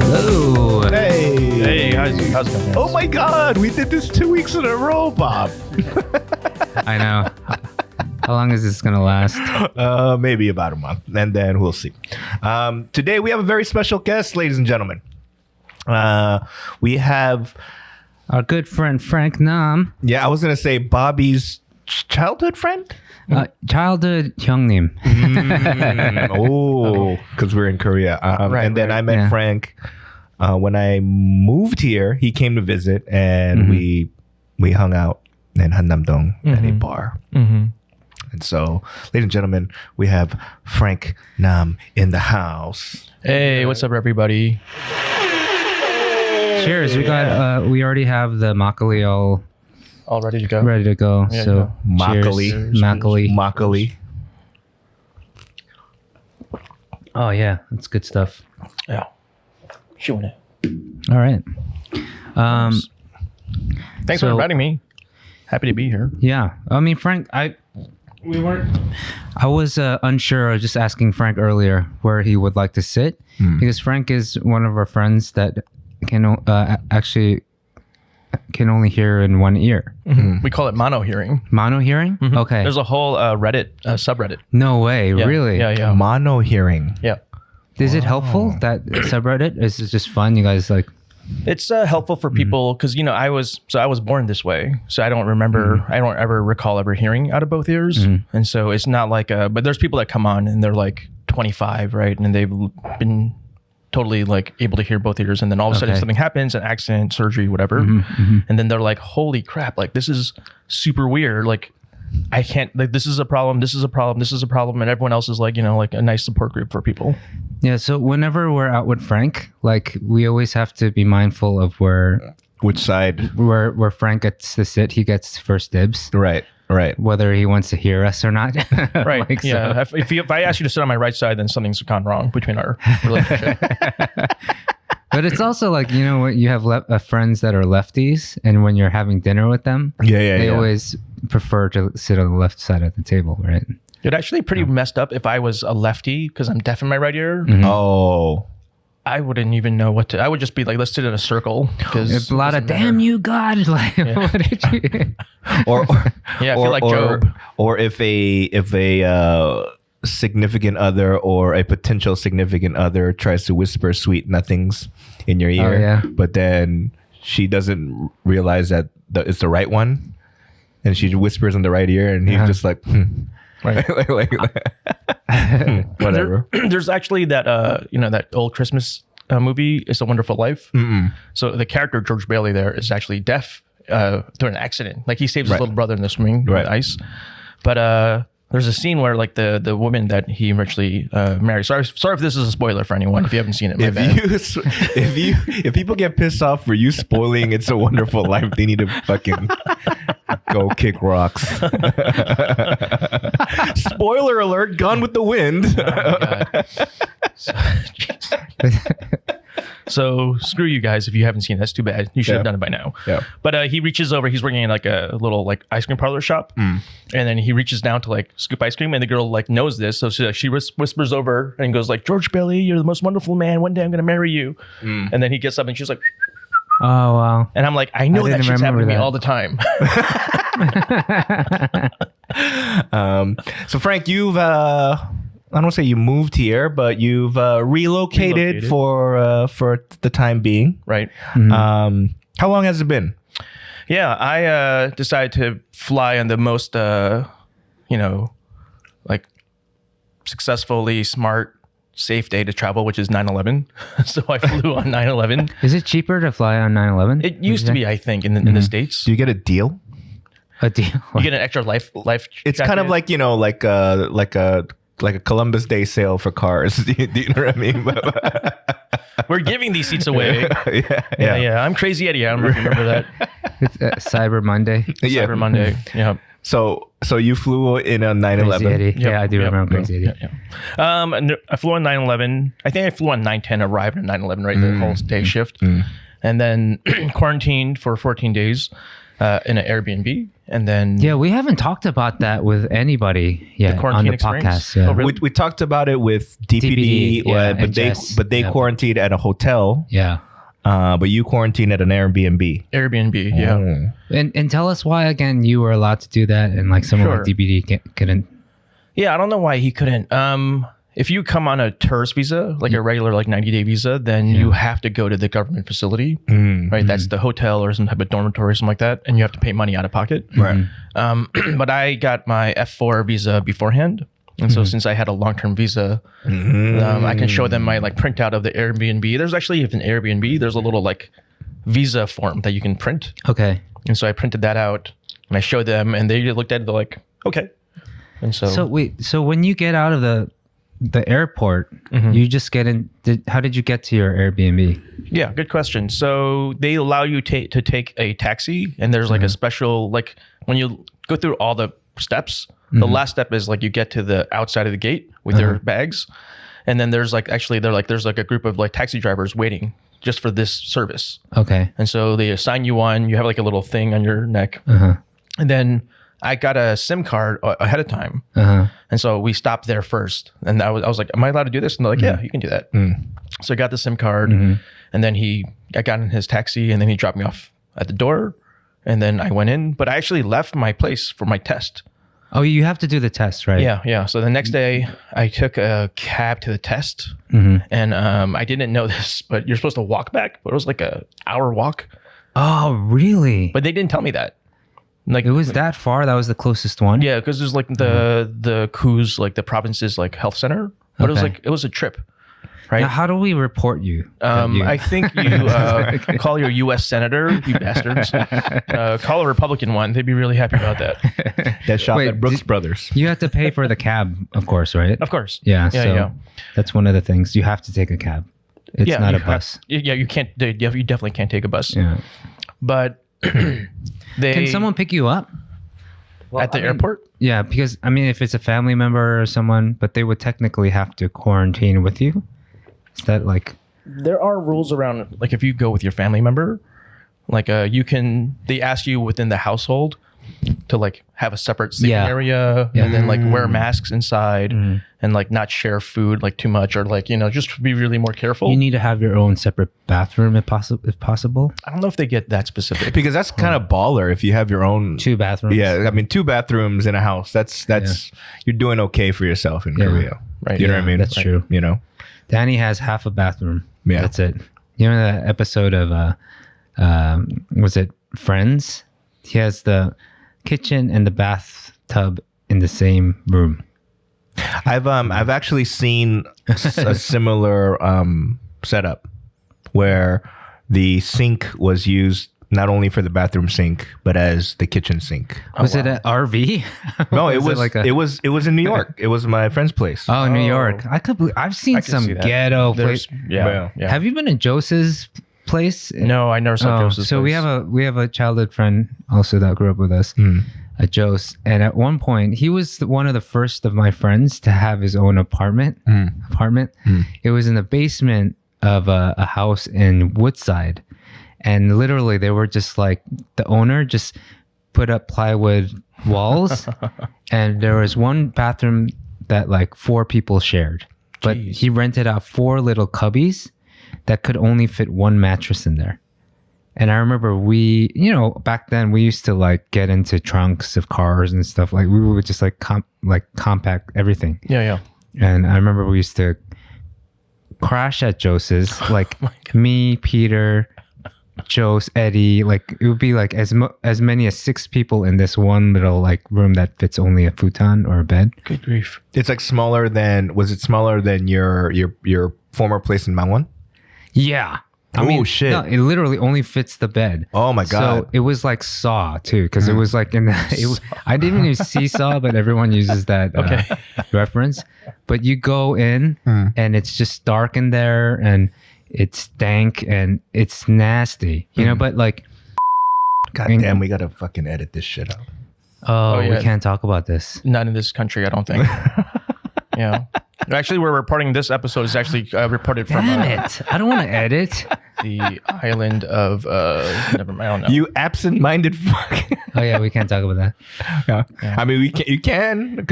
Hello. Hey, how's it going? Oh my God, we did this 2 weeks in a row, Bob. I know. How long is this going to last? Maybe about a month, and then we'll see. Today we have a very special guest, ladies and gentlemen. We have Our good friend Frank Nam. I was gonna say Bobby's childhood friend. Childhood Hyungnim. Because we're in Korea. And then I met Yeah. Frank when I moved here. He came to visit, and we hung out in Hannam-dong at a bar. And so, ladies and gentlemen, we have Frank Nam in the house. Hey, what's up, everybody? Cheers. We already have the makgeolli All ready to go? ready to go. Yeah, So Makgeolli. cheers. Makgeolli. Makgeolli. Oh yeah, that's good stuff. Yeah. Shooting it. All right. Thanks So- for inviting me. Happy to be here. Yeah. I mean, Frank, I was unsure. I was just asking Frank earlier where he would like to sit because Frank is one of our friends that can actually can only hear in one ear. We call it mono hearing. Mono hearing? Okay. There's a whole Reddit subreddit. No way. Yeah. Really? Yeah. Mono hearing. Yeah. Is it helpful, that subreddit? Is it just fun? You guys like... It's helpful for people because I was born this way, so I don't remember, I don't ever recall ever hearing out of both ears, and so it's not like but there's people that come on and they're like 25, right, and they've been totally like able to hear both ears, and then all of a sudden Okay. something happens, an accident, surgery, whatever, and then they're like, holy crap, like this is super weird, like I can't, like this is a problem, this is a problem, this is a problem, and everyone else is like like a nice support group for people. Yeah, so whenever we're out with Frank, like we always have to be mindful of Which side? where Frank gets to sit. He gets first dibs, Right. whether he wants to hear us or not. Right. Like, so- Yeah. If I ask you to sit on my right side, then something's gone wrong between our relationship. But it's also like, what you have friends that are lefties, and when you're having dinner with them, they always prefer to sit on the left side of the table, right? It actually pretty messed up if I was a lefty because I'm deaf in my right ear. Oh. I wouldn't even know what to. I would just be like, let's sit in a circle. It's a lot of damn you, God! Like, what did you? Or Yeah, I feel like Job. Or if a significant other or a potential significant other tries to whisper sweet nothings in your ear, yeah. but then she doesn't realize that it's the right one, and she whispers in the right ear, and he's just like, Right. whatever. There's actually that that old Christmas movie, It's a Wonderful Life. So the character George Bailey there is actually deaf through an accident. Like he saves his little brother in the swimming in the ice. But there's a scene where like the woman that he eventually married. Sorry if this is a spoiler for anyone if you haven't seen it. If people get pissed off for you spoiling It's a Wonderful Life, they need to fucking go kick rocks. Spoiler alert, Gone with the Wind. So screw you guys if you haven't seen it. That's too bad. You should have done it by now. Yeah. But he reaches over. He's working in like a little like ice cream parlor shop, and then he reaches down to like scoop ice cream, and the girl like knows this, so she whispers over and goes like, "George Bailey, you're the most wonderful man. One day I'm gonna marry you." And then he gets up and she's like, Oh wow! and I'm like, I know that shit's happening to me that. all the time. So Frank, you've I don't want to say you moved here, but you've relocated for the time being. Right. How long has it been? Yeah, I decided to fly on the most, like successfully smart, safe day to travel, which is 9/11. So I flew on 9/11. Is it cheaper to fly on 9/11? It used to be, I think, in the States. Do you get a deal? A deal? You get an extra life. It's kind of like like a Columbus Day sale for cars. Do you know what I mean? We're giving these seats away. Yeah. I'm Crazy Eddie. I don't know if you remember that. It's Cyber Monday. Cyber Monday. Yeah. So you flew in a Crazy 9/11. Eddie. Yep, Yeah, I do yep, remember Crazy Eddie. Yeah. I flew on 9/11. I think I flew on 9/10, arrived on 9/11, right? The whole day shift. And then quarantined for 14 days. in an Airbnb, and then Yeah, we haven't talked about that with anybody yet on the experience? podcast. Yeah. Oh, really? We talked about it with DPD, but they quarantined at a hotel. Yeah. But you quarantined at an Airbnb. Airbnb, yeah. Oh. And tell us why again you were allowed to do that and like someone Sure. like DPD couldn't. Yeah, I don't know why he couldn't. If you come on a tourist visa, like a regular like 90-day visa, then you have to go to the government facility, right? That's the hotel or some type of dormitory or something like that, and you have to pay money out of pocket. Right. But I got my F4 visa beforehand. And so since I had a long-term visa, I can show them my like printout of the Airbnb. There's actually, if an Airbnb, there's a little like visa form that you can print. Okay. And so I printed that out and I showed them and they looked at it, they're like, okay. And So wait, so when you get out of the airport, you just get in. How did you get to your Airbnb? yeah, good question. So they allow you to take a taxi, and there's like a special, like when you go through all the steps, the last step is like you get to the outside of the gate with your bags, and then there's like there's like a group of like taxi drivers waiting just for this service. Okay. And so they assign you one. You have like a little thing on your neck, and then I got a SIM card ahead of time. And so we stopped there first. And I was like, am I allowed to do this? And they're like, yeah, you can do that. So I got the SIM card and then I got in his taxi and then he dropped me off at the door. And then I went in, but I actually left my place for my test. Oh, you have to do the test, right? Yeah. So the next day I took a cab to the test and I didn't know this, but you're supposed to walk back, but it was like a hour walk. Oh, really? But they didn't tell me that. Like it was that far? That was the closest one? Yeah, because there's like the KU's, like the province's like health center, but it was a trip, right? Now, how do we report you? I think you call your U.S. senator, you bastards. Call a Republican one; they'd be really happy about that. That shop Wait, at Brooks Brothers. You have to pay for the cab, of course, right? Of course. Yeah. Yeah. That's one of the things. You have to take a cab. It's not a bus. You can't. You definitely can't take a bus. Yeah. But Can someone pick you up? At the airport? Yeah, because I mean, if it's a family member or someone, but they would technically have to quarantine with you. Is that like? There are rules around, like if you go with your family member, like they ask you within the household to like have a separate sleeping area and then like wear masks inside and like not share food like too much or like, just be really more careful. You need to have your own separate bathroom if possible. I don't know if they get that specific. Because that's kind of baller if you have your own 2 bathrooms. Yeah, I mean 2 bathrooms in a house. That's you're doing okay for yourself in Korea. Right. You know what I mean? That's true. Danny has half a bathroom. Yeah. That's it. You know that episode of was it Friends? He has the kitchen and the bathtub in the same room. I've actually seen a similar setup where the sink was used not only for the bathroom sink but as the kitchen sink. Was it an RV? No, it was in New York. It was my friend's place. Oh, New York. I've seen some ghetto place. Yeah. Have you been to Jose's place? No, I never saw Jose's so place. we have a childhood friend also that grew up with us. Jose, and at one point he was one of the first of my friends to have his own apartment. It was in the basement of a house in Woodside, and literally they were just like the owner just put up plywood walls and there was one bathroom that like 4 people shared, but he rented out 4 little cubbies that could only fit 1 mattress in there. And I remember back then we used to like get into trunks of cars and stuff. Like we would just like compact everything. Yeah. And I remember we used to crash at Jose's, like me, Peter, Jose, Eddie. Like it would be like as many as 6 people in this one little like room that fits only a futon or a bed. Good grief. It's like was it smaller than your former place in Mangwon? Yeah. Shit. No, it literally only fits the bed. Oh my God. So it was like Saw too, because it was like I didn't even use Seesaw, but everyone uses that reference. But you go in and it's just dark in there and it's dank and it's nasty, but like. God damn, we gotta fucking edit this shit out. Oh, we can't talk about this. Not in this country, I don't think. Yeah. Actually, we're reporting this episode is actually reported from... Damn it. I don't want to edit. the island of never mind. I don't know. You absent-minded fuck. Oh yeah, we can't talk about that. Yeah. I mean, you can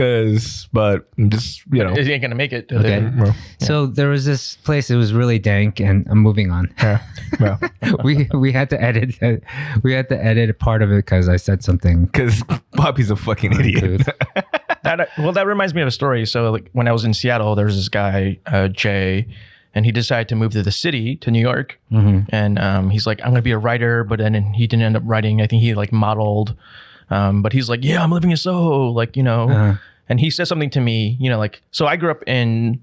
but just You ain't gonna make it. Okay. So there was this place. It was really dank, and I'm moving on. Yeah. Well, we had to edit. We had to edit a part of it because I said something. because Bobby's a fucking idiot. That reminds me of a story. So like when I was in Seattle, there was this guy Jay, and he decided to move to the city, to New York. And he's like, I'm gonna be a writer, but then he didn't end up writing. I think he like modeled, but he's like, yeah, I'm living in Soho, like, you know. And he said something to me, you know, like, so I grew up in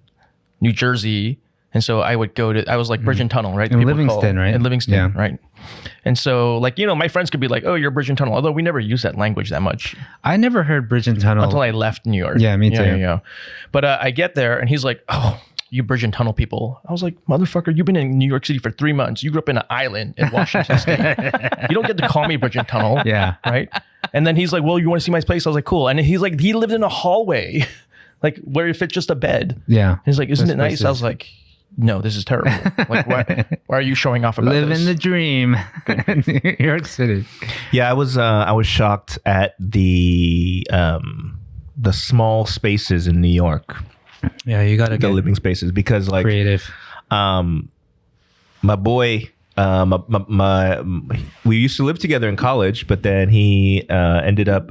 New Jersey, and so I would I was like Bridge and Tunnel, right? In Livingston, right? In Livingston, Yeah. right? And so, like, you know, my friends could be like, oh, you're Bridge and Tunnel, although we never use that language that much. I never heard Bridge and Tunnel Until I left New York. Yeah, me too. Yeah. But I get there, and he's like, oh, you Bridge and Tunnel people. I was like, motherfucker, you've been in New York City for 3 months. You grew up in an island in Washington State. You don't get to call me Bridge and Tunnel. Yeah. Right? And then he's like, well, you want to see my place? I was like, cool. And he's like, he lived in a hallway, like where it fit just a bed. Yeah. He's like, isn't Those it nice? places. I was like, no, this is terrible. Like, why are you showing off about Living this? the dream. New York City. Yeah, I was shocked at the small spaces in New York, Yeah, you gotta the get living spaces, because like creative. my boy, we used to live together in college, but then he ended up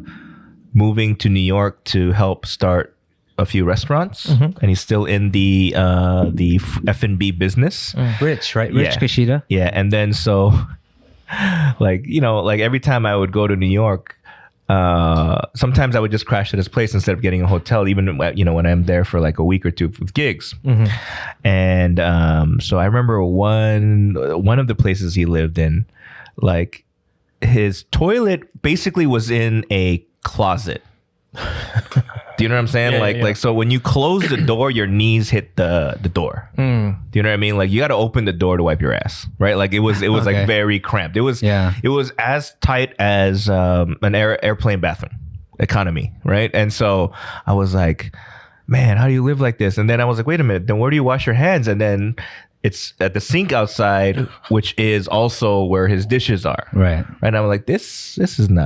moving to New York to help start a few restaurants, and he's still in the F&B business. Rich, right? Rich Yeah. Kashida. Yeah, and then so like, you know, like every time I would go to New York, sometimes I would just crash at his place instead of getting a hotel, even, you know, when I'm there for like a week or two with gigs. And so I remember one of the places he lived in, like his toilet basically was in a closet. Do you know what I'm saying? Yeah, like so when you close the door, your knees hit the door. Do you know what I mean? Like you got to open the door to wipe your ass, right? Like it was Okay. like very cramped. It was as tight as an airplane bathroom economy, right? And so I was like, man, how do you live like this? And then I was like, wait a minute, then where do you wash your hands? And then it's at the sink outside, which is also where his dishes are. Right. And I'm like, this isn't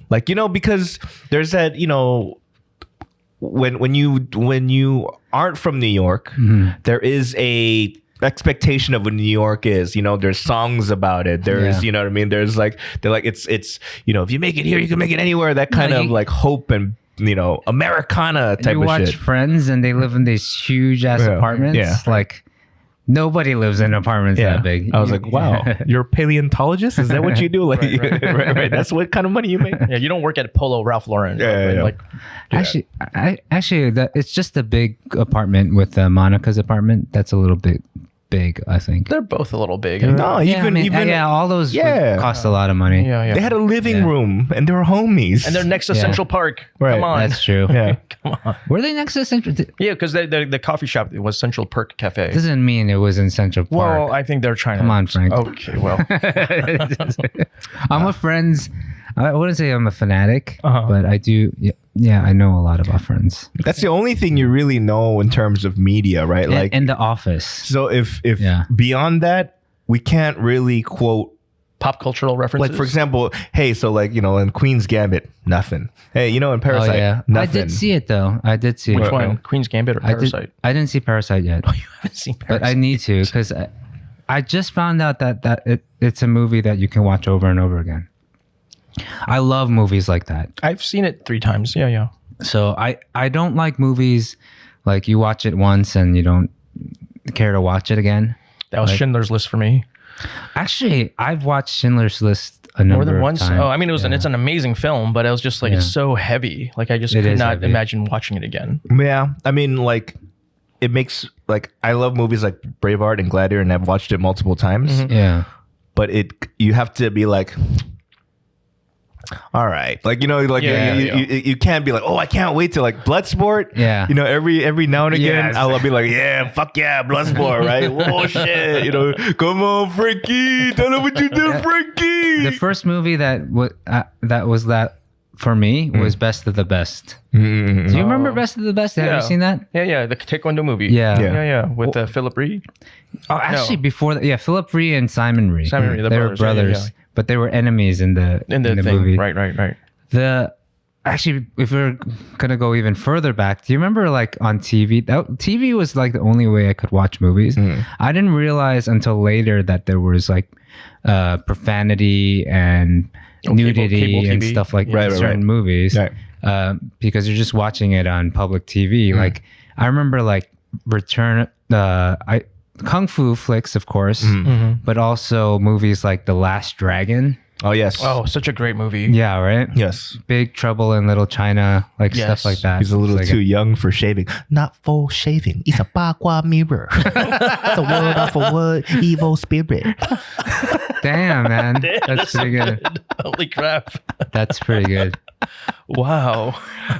like, you know, because there's that, you know, when you aren't from New York, there is a expectation of what New York is. You know, there's songs about it. There's, you know what I mean? There's like, they're like, it's, you know, if you make it here, you can make it anywhere. That kind of like hope and, you know, Americana type You of watch shit. Friends and they live in these huge ass apartments. Yeah. Like nobody lives in apartments that big. I was like, wow, you're a paleontologist? Is that what you do? Like, right. That's what kind of money you make? Yeah, you don't work at Polo Ralph Lauren. Yeah. Like, Actually, it's just a big apartment with Monica's apartment. That's a little bit big, I think. they're both a little big. No, even all those would cost a lot of money. Yeah. They had a living room and they were homies. And they're next to Yeah. Central Park. Right. Come on. That's true. yeah. Come on. Were they next to Central? Yeah, because the coffee shop was Central Park Cafe. Doesn't mean it was in Central Park. Well, I think they're trying to... Come on, Frank. Okay, well. I'm a Friends. I wouldn't say I'm a fanatic, Uh-huh. but I do. Yeah, I know a lot about Friends. That's the only thing you really know in terms of media, right? Like, and The Office. so if Yeah. beyond that, we can't really quote, Pop cultural references. like, for example, hey, so like, you know, in Queen's Gambit, nothing. Hey, you know, in Oh Parasite, yeah, nothing. I did see it though. I did see Which it. one? Queen's Gambit or Parasite? I didn't see Parasite yet, You haven't seen Parasite. but I need to because I just found out that it's a movie that you can watch over and over again. I love movies like that. I've seen it 3 times. Yeah. So I don't like movies like you watch it once and you don't care to watch it again. That was Schindler's List for me. Actually, I've watched Schindler's List a number More than of once. times. Oh, I mean, it's an amazing film, but it was just like, it's so heavy. Like, I just could is not heavy. imagine watching it again. Yeah, I mean, like, it makes, like, I love movies like Braveheart and Gladiator, and I've watched it multiple times. Yeah. But you have to be like, all right, like, you know, like you can't be like, oh, I can't wait to like Bloodsport. Yeah. You know, every now and again, Yes. I'll be like, yeah, fuck yeah, Bloodsport, right? Whoa, shit, you know, come on, Frankie, tell them what you did, Frankie. The first movie that was that for me was Best of the Best. Do you remember Best of the Best? Have you seen that? Yeah, the Taekwondo movie. Yeah. With Philip Reed. Oh, actually, before that, Philip Ree and Simon Ree. Simon Ree, they were brothers, but they were enemies in the movie. Right. Actually, if we're gonna go even further back, do you remember like on TV? TV was like the only way I could watch movies. I didn't realize until later that there was like profanity and nudity cable and TV. stuff like certain movies, because you're just watching it on public TV. Like I remember like Kung Fu flicks, of course, but also movies like The Last Dragon. Oh, yes. Oh, such a great movie. Yeah, right? Yes. Big Trouble in Little China, like stuff like that. He's a little It's too like young for shaving. Not for shaving. It's a bagua mirror. It's a word of a word, evil spirit. Damn, man. That's pretty good. Holy crap. That's pretty good. Wow.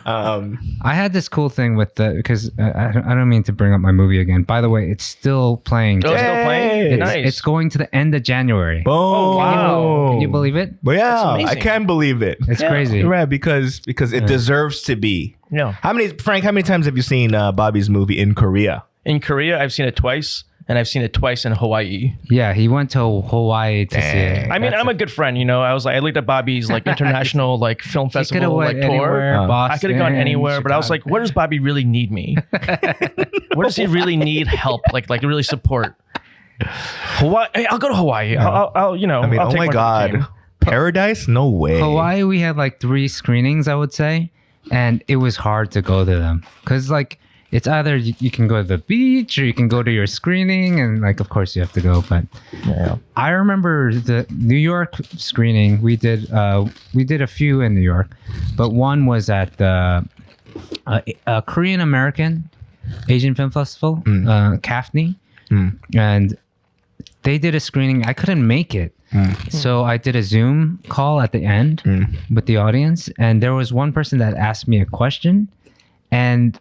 I had this cool thing with because I don't mean to bring up my movie again. By the way, it's still playing. Oh, it's still playing? Nice. It's going to the end of January. Boom. Oh, wow. Can you believe it? But yeah, amazing. I can't believe it. It's crazy. Right, because it deserves to be. Yeah. Frank, how many times have you seen Bobby's movie in Korea? In Korea, I've seen it twice, and I've seen it twice in Hawaii. Yeah, he went to Hawaii to see it. I mean, I'm a good friend, you know. I looked at Bobby's like international like film festival like tour. I could have gone anywhere, but I was like, where does Bobby really need me? Where does he really need help? Like really support? Hawaii. Hey, I'll go to Hawaii. I'll you know. I mean, I'll oh take my one God. team. Paradise? No way. Hawaii, we had like 3 screenings, I would say, and it was hard to go to them because like it's either you can go to the beach or you can go to your screening, and like of course you have to go. But I remember the New York screening. We did a few in New York, but one was at the Korean American Asian Film Festival, CAFNY, and they did a screening. I couldn't make it. So I did a Zoom call at the end with the audience, and there was one person that asked me a question, and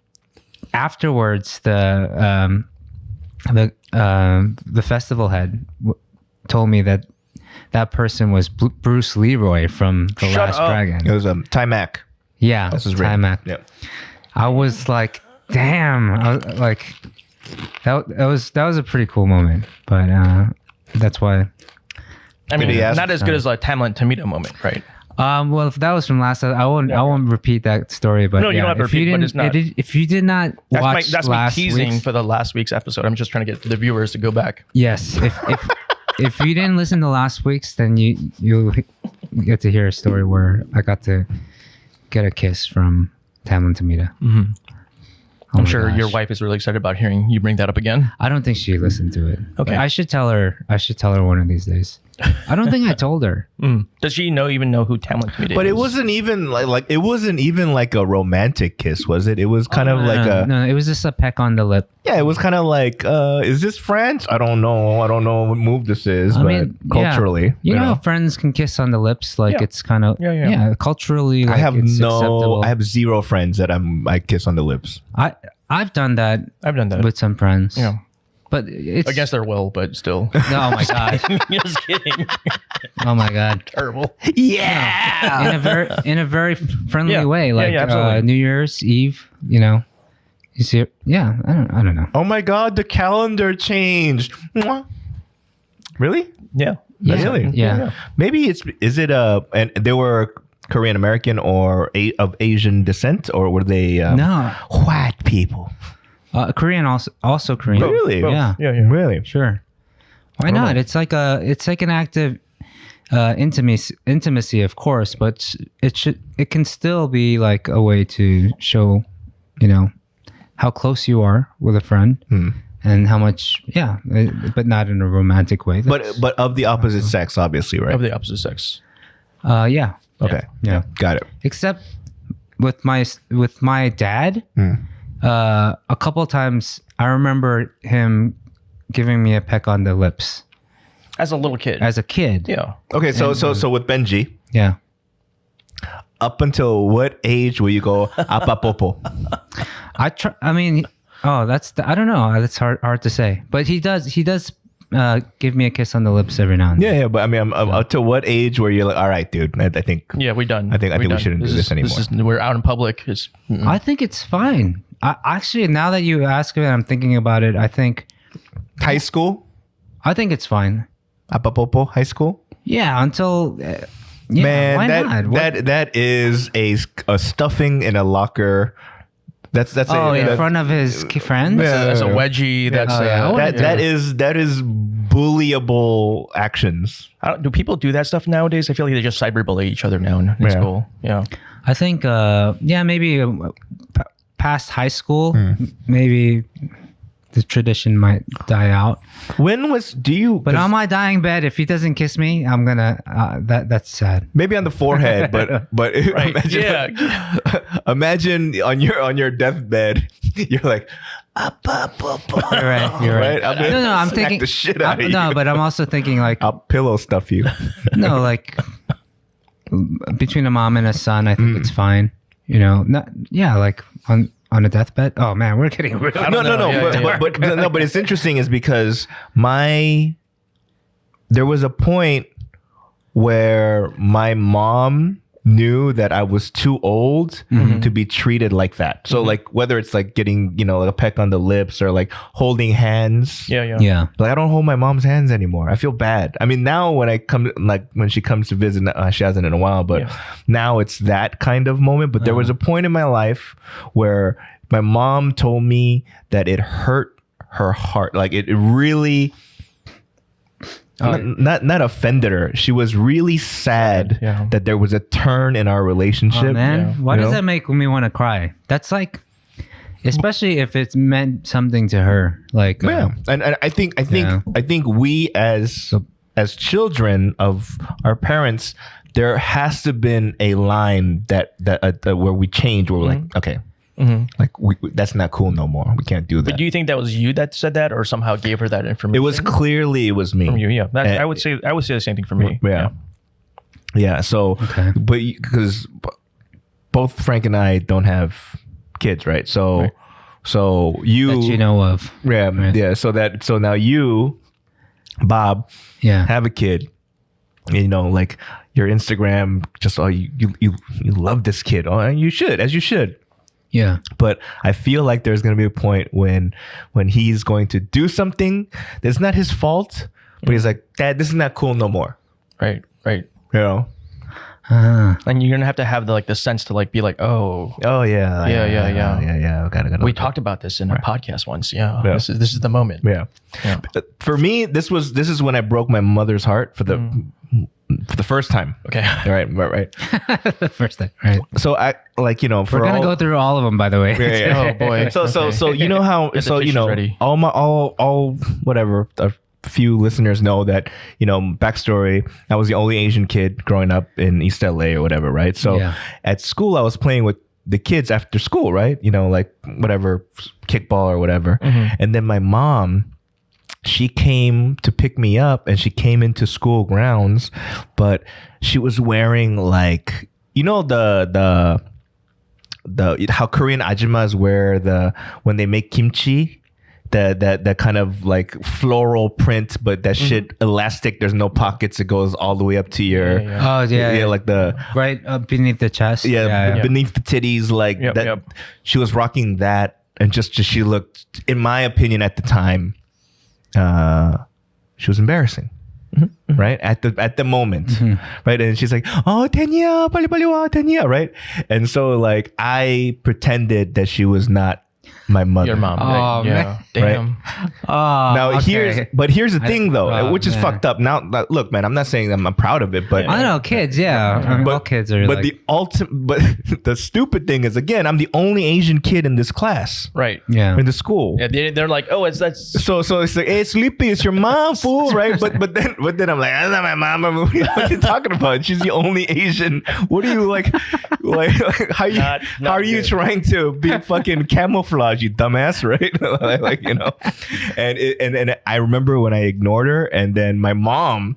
afterwards the festival head told me that person was Bruce Leroy from The Last Dragon. It was Ty Mac. Yeah, That's his Ty name. Mac. Yep. I was like, damn. I was like, that was a pretty cool moment, but that's why. I mean, he ask- not as good as like Tamlin Tomita moment, right? Well, if that was from last, I won't repeat that story. But No, you don't have to repeat, but it's not- if you did not watch That's last me teasing week's, for the last week's episode. I'm just trying to get the viewers to go back. yes, if you didn't listen to last week's, then you'll get to hear a story where I got to get a kiss from Tamlin Tomita. Mm-hmm. Oh I'm my sure your gosh. wife is really excited about hearing you bring that up again. I don't think she listened to it. Okay. I should tell her one of these days. I don't think I told her. Does she even know who Tamlin Tomita is? But it wasn't even like a romantic kiss, was it? It was kind of like no, it was just a peck on the lip. yeah, it was kind of like, is this French? I don't know what move this is, but culturally, yeah. you know how friends can kiss on the lips, like Yeah. it's kind of Yeah. culturally. Like, I have it's acceptable. I have 0 friends that I kiss on the lips. I've done that. I've done that. with some friends. Yeah. But it's Against their will, but still. No, oh my god. Just kidding. Oh my god. Terrible. Yeah. In a very friendly Yeah. way, like Yeah, absolutely. New Year's Eve. You know, you see it. Yeah, I don't know. Oh my God, the calendar changed. Mwah. Really? Yeah. Yeah. Really? Yeah. Maybe is it and they were Korean American or of Asian descent, or were they No, white people? Korean also Korean. Really? Both. Yeah. Yeah. Really? Sure. Why not? It's like an act of intimacy, of course, but it can still be like a way to show, you know, how close you are with a friend and how much, but not in a romantic way. But of the opposite sex, obviously, right? Of the opposite sex. Yeah. Okay. Yeah. Got it. Except with my dad, a couple of times I remember him giving me a peck on the lips As a little kid. as a kid. Yeah. Okay, so with Benji, Yeah. up until what age will you go apapopo? I mean, I don't know. That's hard to say. But he does give me a kiss on the lips every now and then. Yeah, but I mean, up to what age where you're like, all right, dude, I think. Yeah, we're done. I think we shouldn't do this anymore. We're out in public. I think it's fine. Actually, now that you ask it, I'm thinking about it. I think high school. I think it's fine. Apapopo, high school. Yeah, until. Yeah, man, why not? that is a stuffing in a locker. That's in front of his friends. That's a wedgie. That is bullyable actions. Do people do that stuff nowadays? I feel like they just cyberbully each other now in school. Yeah, I think maybe past high school, maybe the tradition might die out. But on my dying bed, if he doesn't kiss me, I'm gonna. That's sad. Maybe on the forehead, but right. imagine on your deathbed, you're like, You're right. I'm thinking the shit out of you. No, but I'm also thinking like I'll pillow stuff you. No, like between a mom and a son, I think it's fine. Like on a deathbed. Oh man, we're getting real. But it's interesting is because there was a point where my mom knew that I was too old to be treated like that. So like whether it's like getting like a peck on the lips or like holding hands. Yeah. Like I don't hold my mom's hands anymore. I feel bad. I mean now when she comes to visit, she hasn't in a while, but now it's that kind of moment. But there was a point in my life where my mom told me that it hurt her heart. Like it really. Not offended her. She was really sad that there was a turn in our relationship. Oh, man, why does that make me want to cry? That's like, especially if it's meant something to her. Like, and I think we as children of our parents, there has to been a line that where we change. Where we're like, okay. Like that's not cool no more. We can't do that. But do you think that was you that said that, or somehow gave her that information? It was me. From you, yeah. I would say the same thing for me. Yeah. So, but because both Frank and I don't have kids, right? So you that you know of, yeah. So now you, Bob, have a kid. Like your Instagram, just you love this kid. Oh, and you should. Yeah. But I feel like there's going to be a point when he's going to do something that's not his fault, but he's like, Dad, this is not cool no more. Right. And you're going to have the sense to be like, oh yeah. We talked about this in a podcast once. Yeah. This is the moment. Yeah. For me, this is when I broke my mother's heart for the first time. Okay. Right. The first time. Right. So I we're gonna go through all of them, by the way. Oh boy. So you know how ready. all whatever a few listeners know that backstory. I was the only Asian kid growing up in East LA or whatever, right? So at school I was playing with the kids after school, right? Like whatever kickball or whatever, and then my mom. She came to pick me up and she came into school grounds, but she was wearing like, the how Korean ajumas wear when they make kimchi, that kind of like floral print, but that shit elastic. There's no pockets. It goes all the way up to your, like the right up beneath the chest. Beneath the titties, like that. Yep. She was rocking that, and just she looked, in my opinion, at the time. She was embarrassing, right? At the moment, right? And she's like, "Oh, Tenya, pali wa, Tenya," right? And so like I pretended that she was not my mother. Your mom. Oh, yeah. Damn. Right? Now here's the thing though, which is fucked up. Now look, man, I'm not saying I'm proud of it, but I know kids, all kids are. But the stupid thing is, again, I'm the only Asian kid in this class, right? Yeah, in the school. Yeah, they're like, oh, that's so it's like, hey, Sleepy, it's your mom, fool, right? But then I'm like, that's not my mom. What are you talking about? She's the only Asian. What are you like how are you trying to be fucking camouflage, you dumbass, right? like and I remember when I ignored her, and then my mom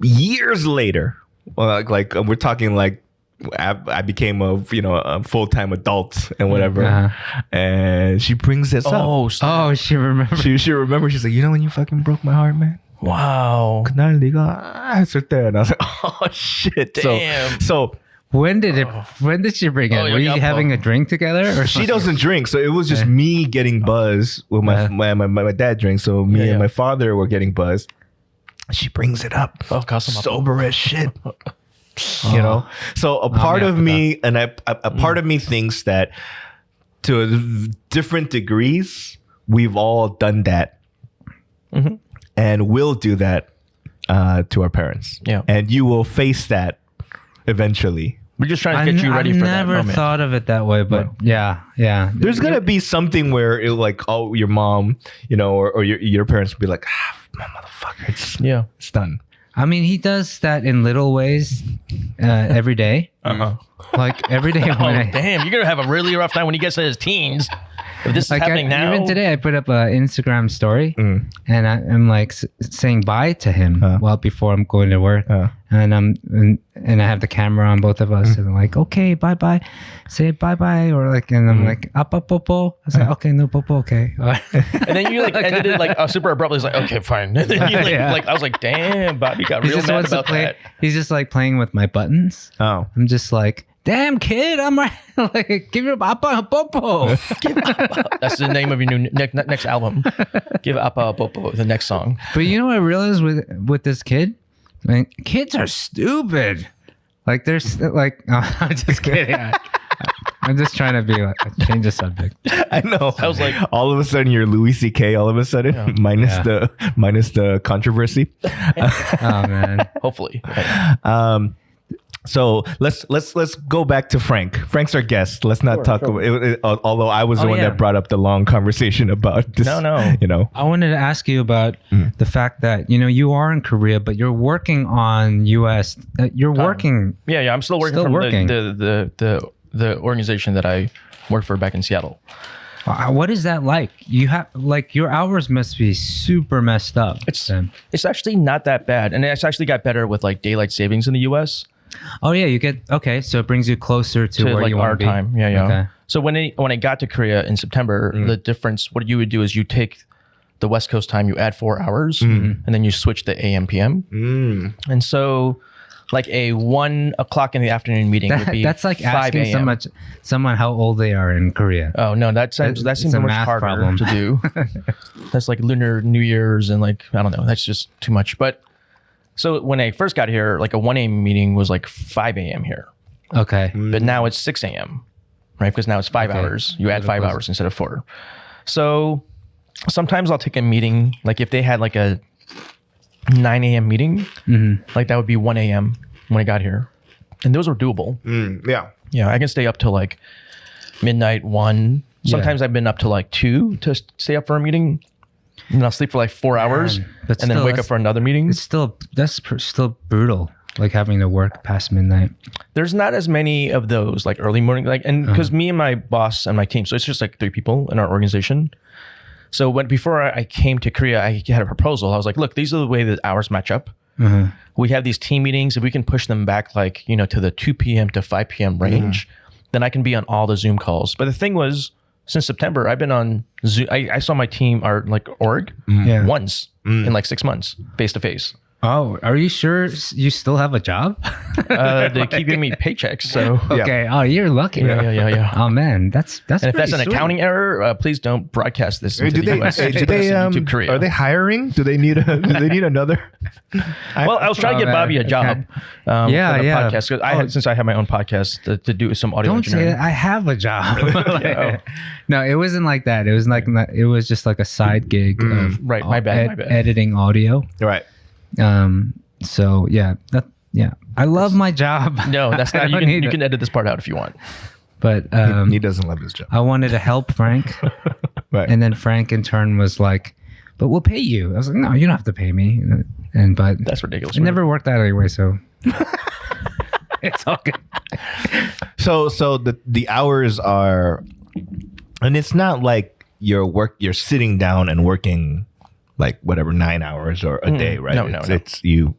years later, like we're talking like I became a full-time adult and whatever, and she brings this up. Oh, she remembers. She remembers. She's like, when you fucking broke my heart, man. Wow. 그날 네가 했을 때, and I was like, oh shit. Damn. So when did she bring it? Were you having a drink together? Or she doesn't drink, so it was just me getting buzzed. Well, my dad drinks, so me and my father were getting buzzed. She brings it up. Sober as shit. So a part of me, and a part of me thinks that to different degrees, we've all done that, and will do that to our parents. Yeah, and you will face that eventually. We're just trying to get you ready for that moment. I never thought of it that way, but yeah. There's gonna be something where it your mom, or your parents will be like, my motherfucker, it's done. I mean, he does that in little ways every day. Like every day. Damn, you're gonna have a really rough time when he gets to his teens. If this is happening now. Even today, I put up an Instagram story, and I'm like saying bye to him before I'm going to work, and I have the camera on both of us, and I'm like, okay, bye, say bye, or and I'm like, apa popo. I was like, okay, no popo, okay. And then you ended it super abruptly. It's like, okay, fine. And then you I was like, damn, Bobby got real mad about that. He's just like playing with my buttons. Oh, I'm just like, damn kid, I'm right. Like, give your papa a popo. That's the name of your new next album. Give Appa a popo, the next song. But you know what I realized with this kid? I mean, kids are stupid. Like there's I'm just kidding. I'm just trying to be change the subject. I know. I was like, all of a sudden you're Louis C.K. All of a sudden, minus the controversy. Oh man. Hopefully. So let's go back to Frank. Frank's our guest. Let's not talk about it. Although I was the one that brought up the long conversation about this. No. I wanted to ask you about the fact that you are in Korea, but you're working on U.S. You're working. Yeah. I'm still working the organization that I worked for back in Seattle. What is that like? You have your hours must be super messed up. It's actually not that bad, and it's actually got better with daylight savings in the U.S. Oh yeah, you get so it brings you closer to where you want to be. Time. Yeah. Okay. So when I got to Korea in September, the difference, what you would do is you take the West Coast time, you add 4 hours, and then you switch the AM PM. And so a 1 o'clock in the afternoon meeting would be that's like asking someone how old they are in Korea. Oh no, that seems much harder to do. That's like Lunar New Year's and I don't know, that's just too much. But so when I first got here, a 1 a.m. meeting was 5 a.m. here. Okay. But now it's 6 a.m., right? Because now it's 5 hours. You add 5 hours instead of 4. So sometimes I'll take a meeting, if they had a 9 a.m. meeting, that would be 1 a.m. when I got here. And those were doable. Yeah, I can stay up till midnight, 1. Sometimes I've been up till 2 to stay up for a meeting. And I'll sleep for 4 hours and then wake up for another meeting. That's still brutal. Having to work past midnight. There's not as many of those early morning, and because me and my boss and my team, so it's just 3 people in our organization. So before I came to Korea, I had a proposal. I was like, look, these are the way the hours match up. We have these team meetings. If we can push them back to the 2 p.m. to 5 p.m. range, then I can be on all the Zoom calls. But the thing was, since September, I've been on Zoom. I saw my team, our org, once in 6 months, face to face. Oh, are you sure you still have a job? They keep giving me paychecks, so okay. Oh, you're lucky. Yeah. Oh man, that's. And if that's an accounting error, please don't broadcast this. Do they YouTube Korea? Are they hiring? Do they need another? Well, I was trying to get Bobby a job. For the podcast, because since I have my own podcast to do some audio. Don't say that. I have a job. No, it wasn't like that. It was it was just a side gig of right. My bad. Editing audio. Right. So I love my job. No, that's not. You can edit this part out if you want. But he doesn't love his job. I wanted to help Frank, right? And then Frank in turn was like, "But we'll pay you." I was like, "No, you don't have to pay me." But that's ridiculous. It never worked out anyway, so it's all good. So the hours are, and it's not like you're sitting down and working. 9 hours or a day, right? No. It's you.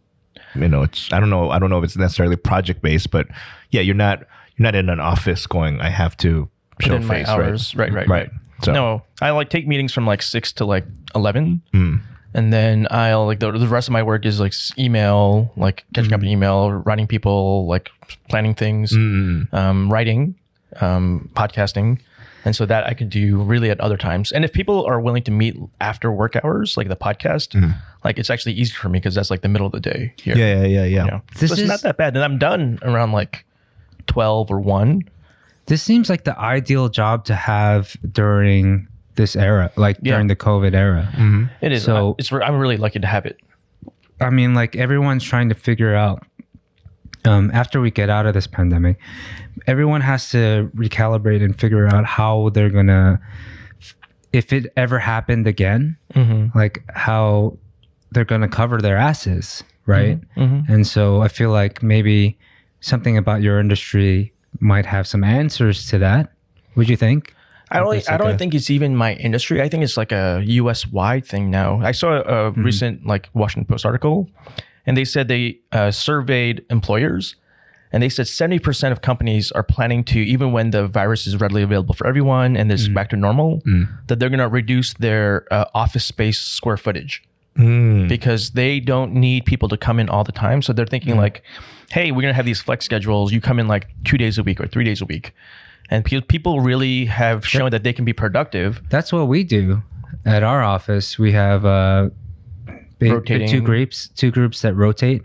it's I don't know if it's necessarily project based, but yeah, you're not in an office going, I have to show in face, my hours. Right. So no, I like take meetings from like 6 to like 11. And then I'll like the rest of my work is like email, like catching up an email, writing people, like planning things, writing, podcasting. And so that I could do really at other times. And if people are willing to meet after work hours, like the podcast, like it's actually easy for me because that's like the middle of the day here. Yeah. You know? So it's not that bad. And I'm done around like 12 or 1. This seems like the ideal job to have during this era, like during the COVID era. It is. So I'm really lucky to have it. I mean, like everyone's trying to figure out, after we get out of this pandemic, everyone has to recalibrate and figure out how they're gonna, if it ever happened again, like how they're gonna cover their asses, right? And so I feel like maybe something about your industry might have some answers to that. Would you think? I don't think it's even my industry. I think it's like a US wide thing now. I saw a recent like Washington Post article, and they said they surveyed employers, and they said 70% of companies are planning to, even when the virus is readily available for everyone and it's back to normal, that they're going to reduce their office space square footage because they don't need people to come in all the time. So they're thinking like, hey, we're going to have these flex schedules. You come in like 2 days a week or 3 days a week. And people really have shown that they can be productive. That's what we do at our office. We have two groups that rotate.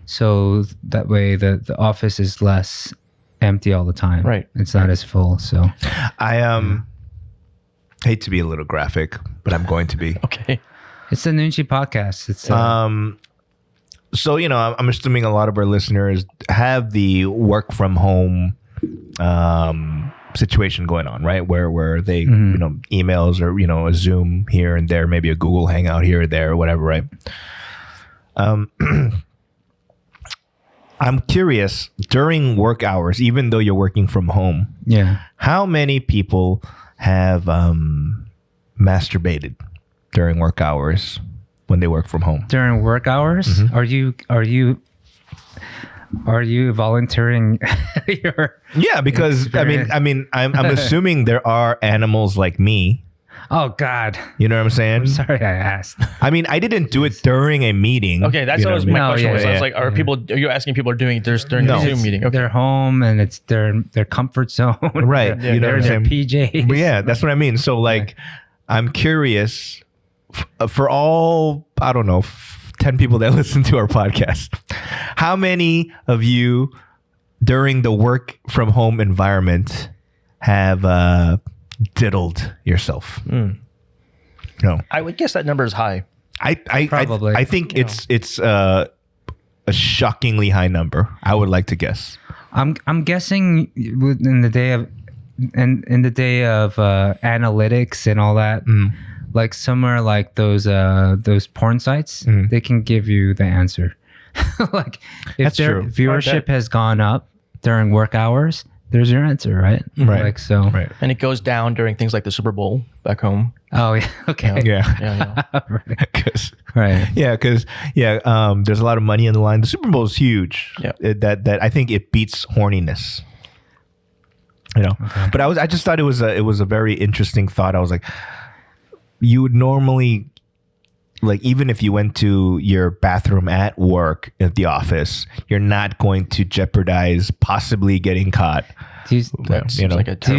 So that way the office is less empty all the time. Right. It's not as full. So I hate to be a little graphic, but I'm going to be. Okay. It's the Noonchi Podcast. It's so I'm assuming a lot of our listeners have the work from home situation going on, right? Where they emails or a Zoom here and there, maybe a Google Hangout here or there or whatever, right? I'm curious, during work hours, even though you're working from home, how many people have masturbated during work hours when they work from home? During work hours? Are you volunteering your? Yeah, because experience? I'm assuming there are animals like me. Oh God! You know what I'm saying? I'm sorry, I asked. I mean, I didn't do it during a meeting. Okay, that's what my question was. I was like, are you asking people are doing it during the Zoom meeting? Okay. They're home and it's their comfort zone, right? You know, their PJs. But yeah, that's what I mean. So like, I'm curious for all 10 people that listen to our podcast, how many of you during the work from home environment have diddled yourself? No, I would guess that number is high. Probably. I think it's a shockingly high number. I would like to guess. I'm guessing in the day of analytics and all that. Like somewhere like those porn sites, they can give you the answer. Like if their viewership has gone up during work hours, there's your answer, right? Right. Like so. Right. And it goes down during things like the Super Bowl back home. Oh yeah. Okay. Yeah. Right. Yeah, because there's a lot of money on the line. The Super Bowl is huge. Yeah. That I think it beats horniness. But I just thought it was a very interesting thought. I was like, you would normally, like, even if you went to your bathroom at work at the office, you're not going to jeopardize possibly getting caught. Do you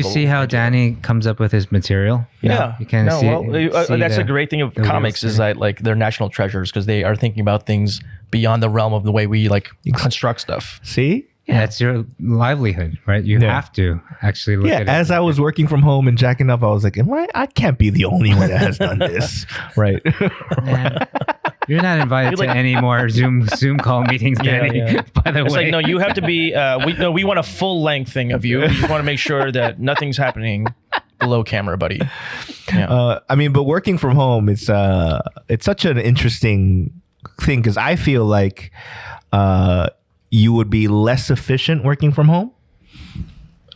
see how Danny comes up with his material? Yeah. You can see that's a great thing of comics is that like they're national treasures because they are thinking about things beyond the realm of the way we like construct stuff. See? Yeah, it's your livelihood, right? You have to actually look at it. As I was working from home and jacking up, I was like, I can't be the only one that has done this. Right. Man, you're not invited to any more Zoom call meetings, Danny, by the way. It's like, no, you have to be, we want a full length thing of you. We just want to make sure that nothing's happening below camera, buddy. Yeah. But working from home, it's such an interesting thing because I feel like, you would be less efficient working from home.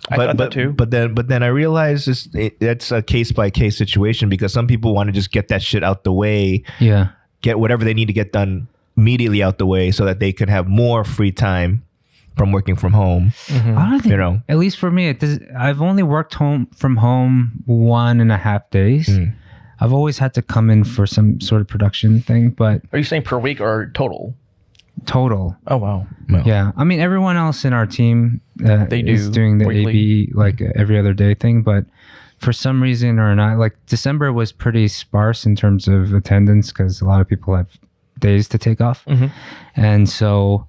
I thought that too. But then I realized it's a case by case situation because some people want to just get that shit out the way. Yeah. Get whatever they need to get done immediately out the way so that they could have more free time from working from home. I don't think, at least for me, I've only worked from home 1.5 days. I've always had to come in for some sort of production thing, but... Are you saying per week or total? Total. Oh, wow. No. Yeah. I mean, everyone else in our team they is do doing the weekly. AB like every other day thing, but for some reason or not, like December was pretty sparse in terms of attendance because a lot of people have days to take off. And so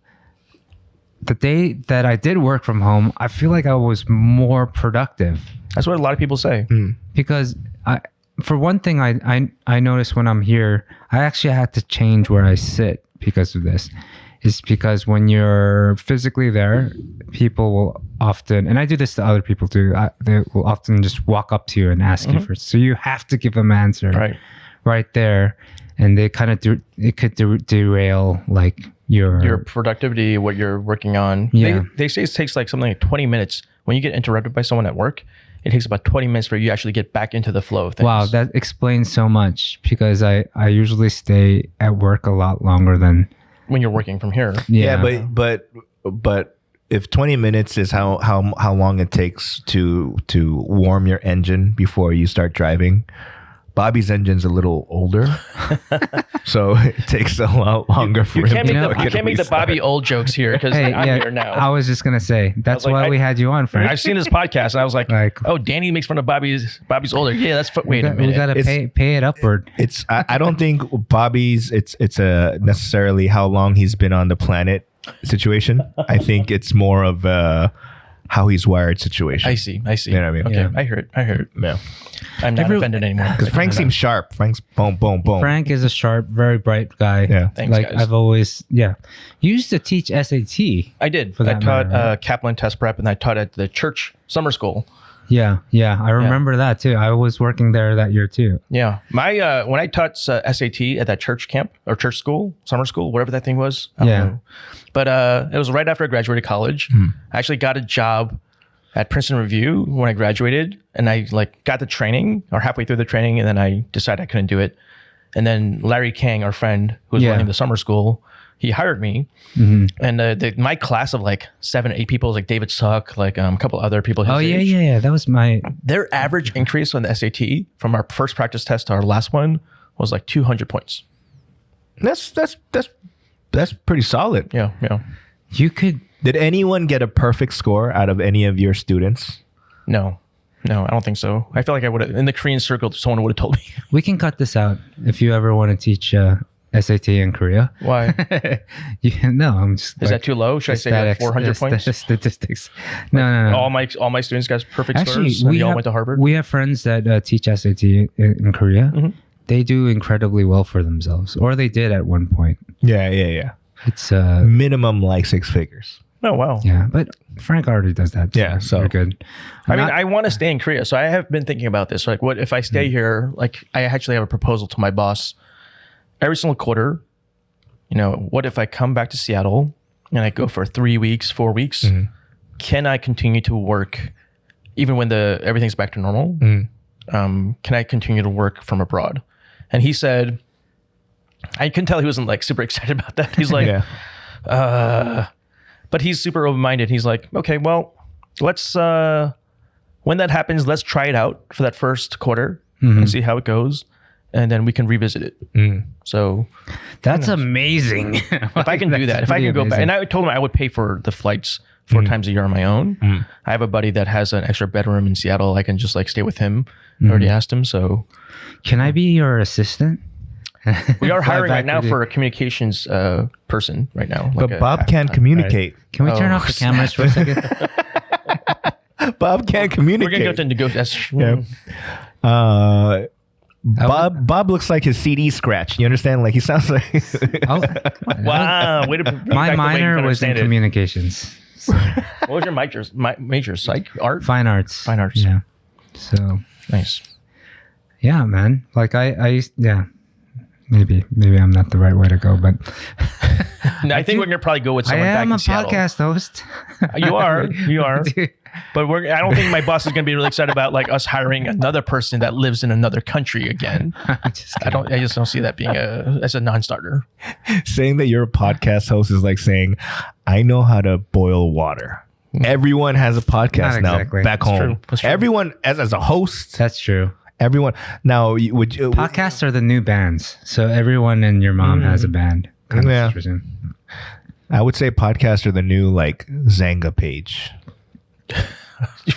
the day that I did work from home, I feel like I was more productive. That's what a lot of people say. Because for one thing, I noticed when I'm here, I actually had to change where I sit because of this. Is because when you're physically there, people will often, and I do this to other people too, they will often just walk up to you and ask you first. So you have to give them an answer right there. And they kind of it could derail like your productivity, what you're working on. Yeah. They say it takes like something like 20 minutes. When you get interrupted by someone at work, it takes about 20 minutes for you to actually get back into the flow of things. Wow, that explains so much because I usually stay at work a lot longer than when you're working from here. Yeah, but if 20 minutes is how long it takes to warm your engine before you start driving, Bobby's engine's a little older, so it takes a lot longer for him. You can't make the Bobby old jokes here because I'm here now. I was just gonna say that's why we had you on, Frank. I've seen this podcast and I was like, oh, Danny makes fun of Bobby's older. Yeah, that's wait a minute. We gotta pay it upward. It's I don't think Bobby's it's a necessarily how long he's been on the planet situation. I think it's more of how he's wired situation. I see. You know what I mean? Okay, Yeah. I heard it. Yeah. I'm not offended anymore. Because Frank seems sharp. Frank's boom, boom, boom. Frank is a sharp, very bright guy. Yeah. Thanks, like guys. I've always, you used to teach SAT. I did. For I that taught matter, right? Kaplan test prep and I taught at the church summer school. Yeah. I remember that too. I was working there that year too. Yeah. My when I taught SAT at that church camp or church school, summer school, whatever that thing was. I don't know. But it was right after I graduated college. I actually got a job at Princeton Review when I graduated, and I like got the training or halfway through the training, and then I decided I couldn't do it. And then Larry Kang, our friend who was running the summer school, he hired me. And my class of like 7 or 8 people was like David Suck, like a couple other people. His age. Yeah. That was Their average increase on the SAT from our first practice test to our last one was like 200 points. That's pretty solid. Yeah. you could. Did anyone get a perfect score out of any of your students? No, I don't think so. I feel like I would have, in the Korean circle, someone would have told me. We can cut this out if you ever want to teach SAT in Korea. Why? No, I'm just. Is that too low? Should I say like 400 points? Statistics. No. All my students got perfect Actually, scores. And they all went to Harvard. We have friends that teach SAT in Korea. They do incredibly well for themselves, or they did at one point. Yeah. It's Minimum like 6 figures. Oh, wow. Yeah, but Frank already does that. Yeah, so we're good. I mean, I want to stay in Korea, so I have been thinking about this. Like, what if I stay here? Like, I actually have a proposal to my boss every single quarter. You know, what if I come back to Seattle and I go for 3 weeks, 4 weeks? Can I continue to work even when everything's back to normal? Can I continue to work from abroad? And he said, I couldn't tell he wasn't like super excited about that. He's like, but he's super open-minded. He's like, okay, well, let's, when that happens, let's try it out for that first quarter and see how it goes. And then we can revisit it. So that's amazing. If I can do that, if I can go back, and I told him I would pay for the flights 4 times a year on my own. I have a buddy that has an extra bedroom in Seattle. I can just like stay with him. I already asked him. So can I be your assistant? We are hiring right now for a communications person right now. But Bob can't communicate. Right. Can we turn off the cameras for a second? Bob can't communicate. We're going to go to negotiation. Bob looks like his CD scratch. You understand? Like he sounds like. Wow. My minor was in communications. So. What was your major? Psych? Art? Fine arts. Fine arts. Yeah. So nice. Yeah, man. Like I maybe I'm not the right way to go, but No, I think we're gonna probably go with I someone back am in a Seattle. podcast host. You are. Dude. But I don't think my boss is gonna be really excited about like us hiring another person that lives in another country again. I'm just kidding. I just don't see that being as a non-starter. Saying that you're a podcast host is like saying, I know how to boil water. Everyone has a podcast Not now exactly. back That's home. true. That's true. Everyone as a host, That's true. everyone. Now, would you? Podcasts are the new bands. So everyone and your mom has a band. Kind of Yeah. presume. I would say podcasts are the new like Zanga page.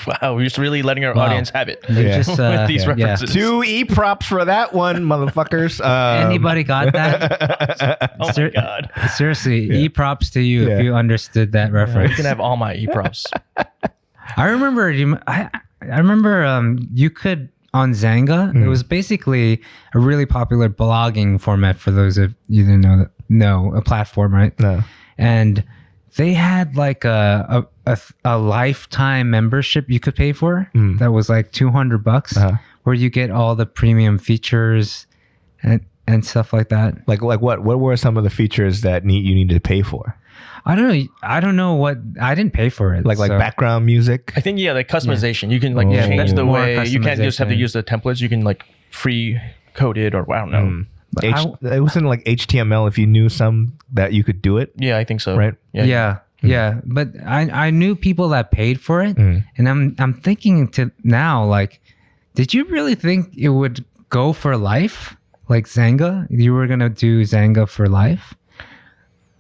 Wow, we're just really letting our audience have it You Yeah. just, with these references. 2 props for that one, motherfuckers. Anybody got that? Oh my god. Seriously, e-props to you Yeah. if you understood that You reference. can have all my e-props. I remember I remember you could on Zanga. It was basically a really popular blogging format for those of you that know a platform, right? No. And they had like a lifetime membership you could pay for that was like $200 where you get all the premium features and stuff like that. Like what? What were some of the features that you needed to pay for? I don't know what I didn't pay for it. Like so- background music. I think like customization. You can like Yeah, change the more way. You can't just have to customization. use the templates. You can like free code it, or I don't know. But It wasn't like HTML. If you knew some that you could do it, Yeah, I think so. right? Yeah. But I knew people that paid for it, and I'm thinking to now, like, did you really think it would go for life? Like Zanga, you were gonna do Zanga for life?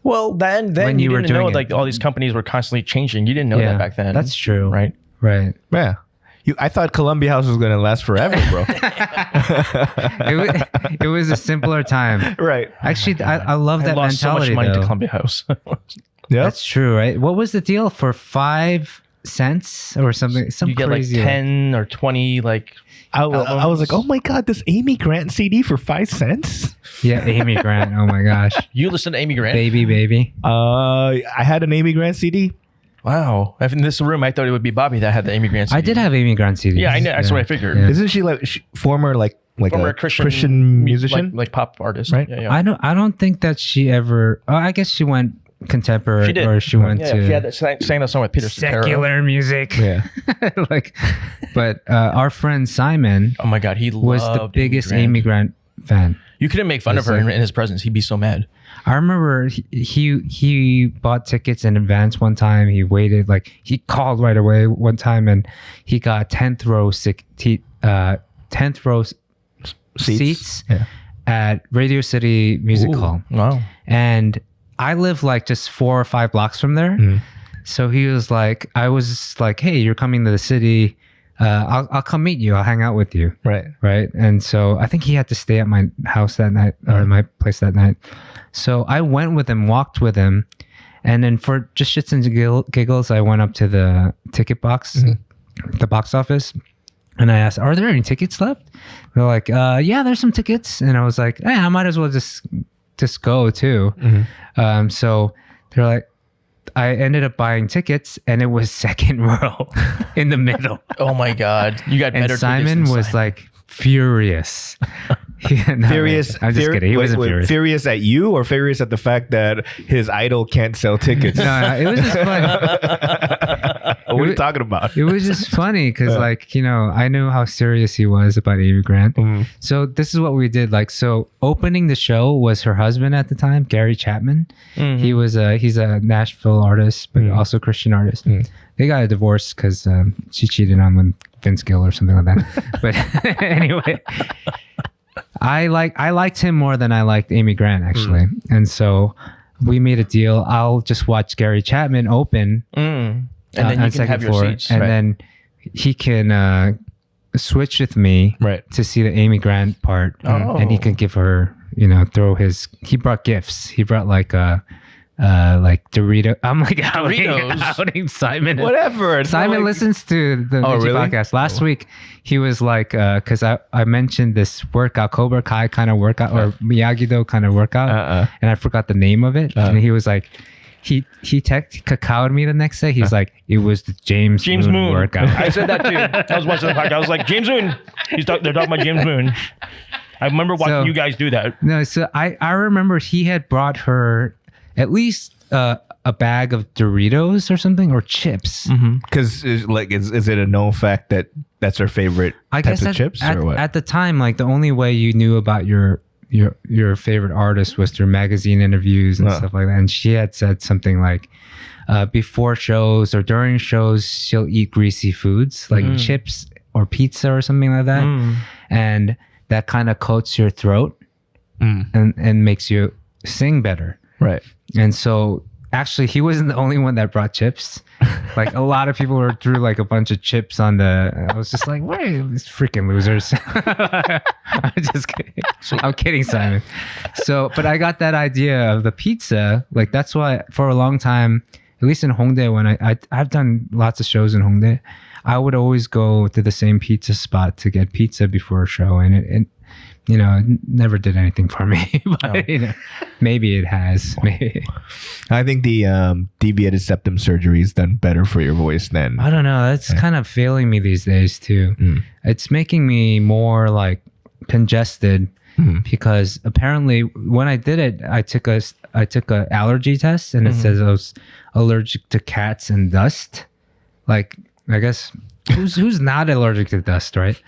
Well, then When you you were didn't know doing it. like all these companies were constantly changing. You didn't know that back then. That's true. right? Right. Yeah. I thought Columbia House was gonna last forever, bro. It was a simpler time. Right. Actually, I love that I lost so much mentality. money to though. Columbia House. Yeah. That's true, right? What was the deal for 5 cents or something? Some you get like crazy 10 or 20 like I was like, oh my god, this Amy Grant CD for 5 cents. Yeah, Amy Grant. Oh my gosh, you listen to Amy Grant. baby. I had an Amy Grant CD. Wow. In this room, I thought it would be Bobby that had the Amy Grant CD. I did have Amy Grant CDs. Yeah, I know. That's what I figured. Yeah. Isn't she like former like Former a Christian, Christian musician? like pop artist, Right. Yeah, yeah. I don't think that she ever. Oh, I guess she went contemporary, She did. or she went yeah, to she had that, sang that song with Peter Cetera. secular music. Yeah. Like, but our friend Simon Oh my God, he was the loved biggest Grant. Amy Grant fan. You couldn't make fun of her in his presence. He'd be so mad. I remember he bought tickets in advance one time. He waited, like he called right away one time, and he got 10th row seats Yeah. at Radio City Music Hall. Wow. And I live like just 4 or 5 blocks from there. So he was like, I was like, hey, you're coming to the city. I'll come meet you. I'll hang out with you. Right. Right. And so I think he had to stay at my house that night, or my place that night. So I went with him, walked with him. And then for just shits and giggles, I went up to the ticket box, the box office. And I asked, are there any tickets left? They're like, yeah, there's some tickets. And I was like, hey, I might as well just go too. So they're like, I ended up buying tickets, and it was second row in the middle. Oh my God. You got better And Simon tickets than was Simon. like furious. No, Furious. I'm just kidding. He wasn't furious. Furious at you, or furious at the fact that his idol can't sell tickets? No, it was just funny. What are you talking about? It was just funny because, like, you know, I knew how serious he was about Amy Grant. So this is what we did. Like, so opening the show was her husband at the time, Gary Chapman. He's a Nashville artist, but also Christian artist. They got a divorce because she cheated on with Vince Gill or something like that. But anyway, I liked him more than I liked Amy Grant, actually. And so we made a deal. I'll just watch Gary Chapman open. And then you on can second have your floor, seats. and Right. then he can switch with me Right. to see the Amy Grant part, and he can give her, you know, throw his. He brought gifts. He brought like Dorito. I'm like outing Simon. Whatever. It's Simon not like- listens to the Noonchi really? podcast. Last week, he was like, because I mentioned this workout, Cobra Kai kind of workout, or Miyagi-Do kind of workout, and I forgot the name of it. And he was like, he cacaoed me the next day. He's like, it was the James Moon workout. I said that too. I was watching the podcast. I was like, James Moon. They're talking about James Moon. I remember watching you guys do that. No, so I remember he had brought her at least a bag of Doritos or something, or chips. Because is it a known fact that that's our favorite types of chips, or what? At the time, like the only way you knew about your favorite artist was through magazine interviews and stuff like that. And she had said something like, before shows or during shows, she'll eat greasy foods like chips or pizza or something like that, and that kind of coats your throat and makes you sing better. Right. And so actually, he wasn't the only one that brought chips. Like a lot of people threw like a bunch of chips on the. I was just like, "Why these freaking losers?" I'm just kidding. I'm kidding, Simon. So, but I got that idea of the pizza. Like that's why for a long time, at least in Hongdae, when I've done lots of shows in Hongdae, I would always go to the same pizza spot to get pizza before a show, and it never did anything for me. But maybe it has. Maybe. I think the deviated septum surgery has done better for your voice than. I don't know. That's kind of failing me these days too. It's making me more like congested because apparently when I did it, I took a allergy test and it says I was allergic to cats and dust. Like I guess who's not allergic to dust, right?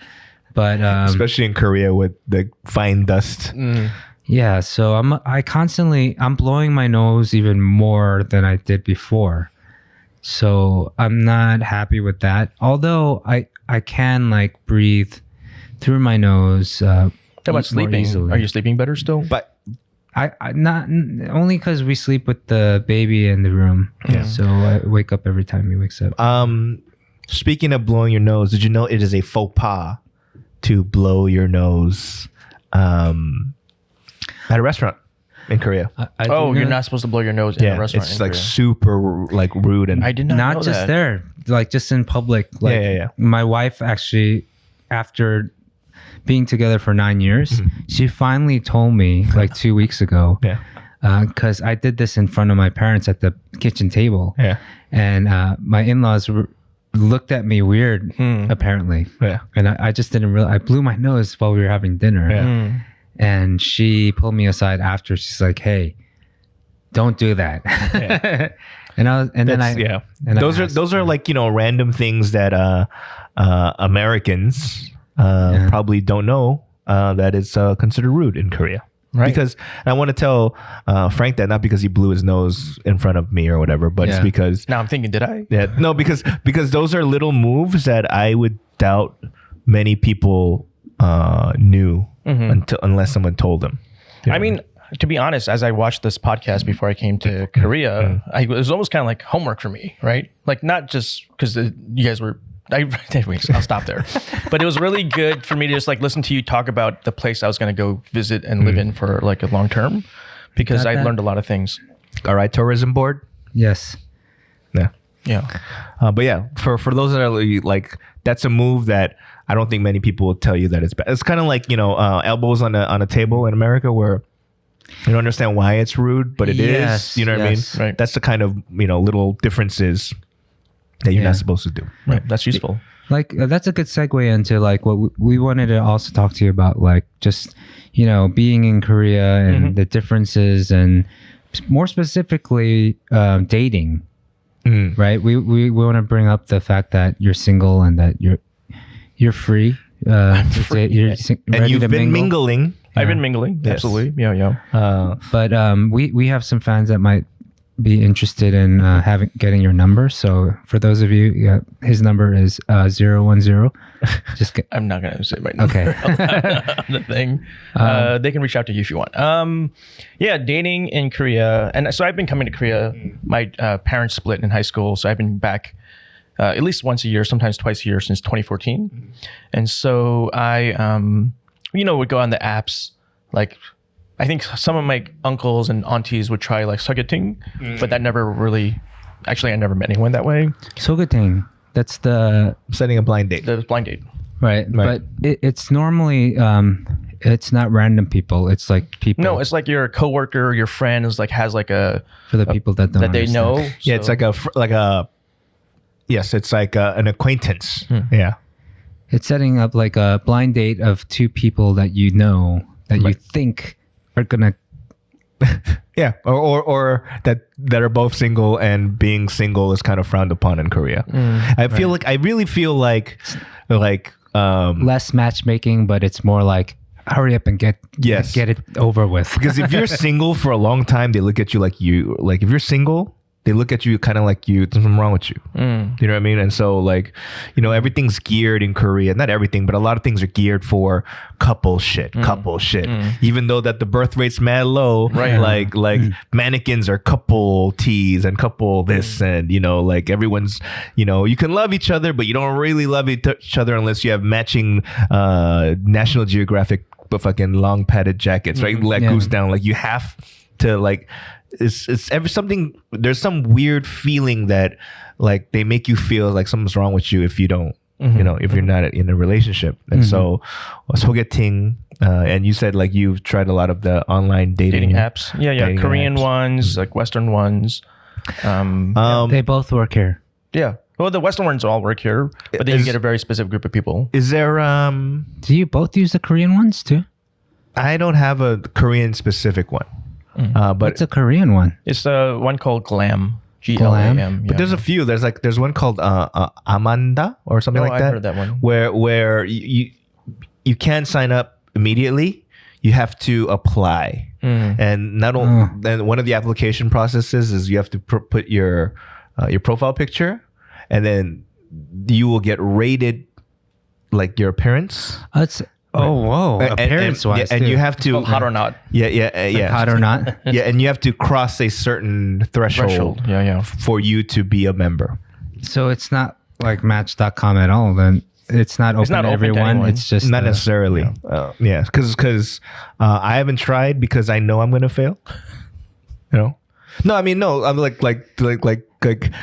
But especially in Korea with the fine dust. Yeah, so I'm blowing my nose even more than I did before. So I'm not happy with that. Although I can like breathe through my nose. How about sleeping? Easily. Are you sleeping better still? But I not only because we sleep with the baby in the room. Yeah. So I wake up every time he wakes up. Speaking of blowing your nose, did you know it is a faux pas to blow your nose at a restaurant in Korea? You're not supposed to blow your nose in a restaurant. It's in like Korea. super like rude, and I did not know just that. there, like just in public. Like, yeah. My wife actually, after being together for 9 years, she finally told me like 2 weeks ago. Yeah. Because I did this in front of my parents at the kitchen table. Yeah. And my in-laws looked at me weird, apparently. Yeah. And I just didn't realize. I blew my nose while we were having dinner. Yeah. And she pulled me aside after. She's like, "Hey, don't do that." Yeah. Those are like, random things that Americans probably don't know that is considered rude in Korea. Right. Because I want to tell Frank that not because he blew his nose in front of me or whatever, but it's because now I'm thinking, did I? Yeah, no, because those are little moves that I would doubt many people knew unless someone told them. I mean, to be honest, as I watched this podcast before I came to Korea, it was almost kind of like homework for me, right? Like not just because you guys were. Anyways, I'll stop there. But it was really good for me to just like listen to you talk about the place I was going to go visit and live in for like a long term, because I learned a lot of things. All right, tourism board. Yes. Yeah. But yeah, for those that are like, that's a move that I don't think many people will tell you that it's bad. It's kind of like elbows on a table in America where you don't understand why it's rude, but it is. You know what I mean? Right. That's the kind of little differences that you're not supposed to do. Right. That's useful. Like that's a good segue into like what we wanted to also talk to you about, like just being in Korea and the differences, and more specifically dating. Right. We want to bring up the fact that you're single and that you're free. Free. And you've been mingling. I've been mingling. Yes. Absolutely. Yeah. But we have some fans that might be interested in getting your number. So for those of you, his number is 010. I'm not gonna say my number. Okay. On the thing. They can reach out to you if you want. Dating in Korea, and so I've been coming to Korea. My parents split in high school, so I've been back at least once a year, sometimes twice a year since 2014. And so I would go on the apps like. I think some of my uncles and aunties would try like sogeting, but that never really. Actually, I never met anyone that way. Sogeting. That's the setting a blind date. The blind date. Right. But it's normally it's not random people. It's like people. No, it's like your coworker, your friend is like has like a for the people that don't that they know. Yeah, it's like it's like an acquaintance. Yeah. It's setting up like a blind date of two people that you know that you think are gonna Yeah, or that are both single, and being single is kind of frowned upon in Korea. I really feel like less matchmaking, but it's more like hurry up and get it over with. Because if you're single for a long time, they look at you like if you're single, they look at you kind of like there's something wrong with you. You know what I mean? And so everything's geared in Korea. Not everything, but a lot of things are geared for couple shit. Even though that the birth rate's mad low, right? Like mannequins are couple tees and couple this, and everyone's you can love each other, but you don't really love each other unless you have matching National Geographic but fucking long padded jackets, right? Goose down. Like you have to it's something. There's some weird feeling that like they make you feel like something's wrong with you if you don't, if you're not in a relationship. And so 소개팅, and you said like you've tried a lot of the online dating apps. Yeah, Korean ones, like Western ones. They both work here. Yeah. Well, the Western ones all work here, but then you get a very specific group of people. Is there Do you both use the Korean ones too? I don't have a Korean specific one. But it's a Korean one. It's the one called Glam. GLAM. But there's a few. There's one called Amanda or something like that. I've heard that one. Where you can't sign up immediately. You have to apply, and not only then one of the application processes is you have to put your profile picture, and then you will get rated like your appearance. Whoa! Appearance-wise, and you have to hot or not. Yeah. Hot or not. Yeah, and you have to cross a certain threshold. For you to be a member. So it's not like Match.com at all. Then it's not open to everyone. It's just not necessarily. Because I haven't tried because I know I'm gonna fail. No, I mean no. I'm like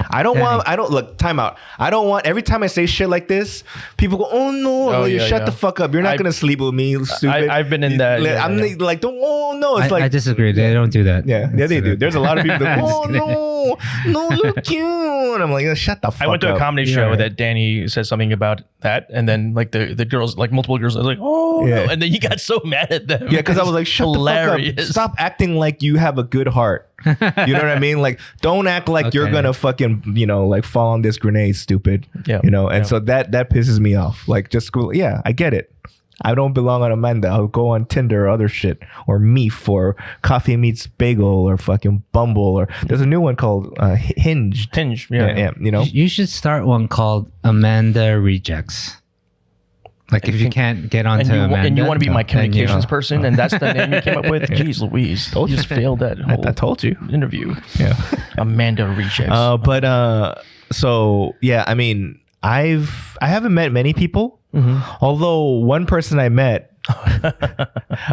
I don't look, time out. I don't want, every time I say shit like this, people go, oh no, shut the fuck up. You're not going to sleep with me, stupid. I've been in that. I'm like, don't, oh no. It's I disagree. They don't do that. Yeah, they do. There's a lot of people that, oh no, you're cute. And I'm like, shut the fuck up. I went to a comedy show that Danny said something about that. And then like the girls, like multiple girls, I was like, oh no. And then you got so mad at them. Yeah, because I was like, shut the fuck up. Stop acting like you have a good heart. You know what I mean? Like, don't act like you're gonna fucking, like fall on this grenade, stupid. Yeah. And so that pisses me off. Like, just go. Yeah, I get it. I don't belong on Amanda. I'll go on Tinder or other shit, or Meef, or Coffee Meets Bagel, or fucking Bumble, or there's a new one called Hinge. Yeah. You should start one called Amanda Rejects. Like if you can't get onto Amanda, and you want to be my communications person, and that's the name you came up with. Jeez Louise, you just failed that whole I told you interview. Yeah, Amanda Rejects. So yeah, I mean, I haven't met many people. Although one person I met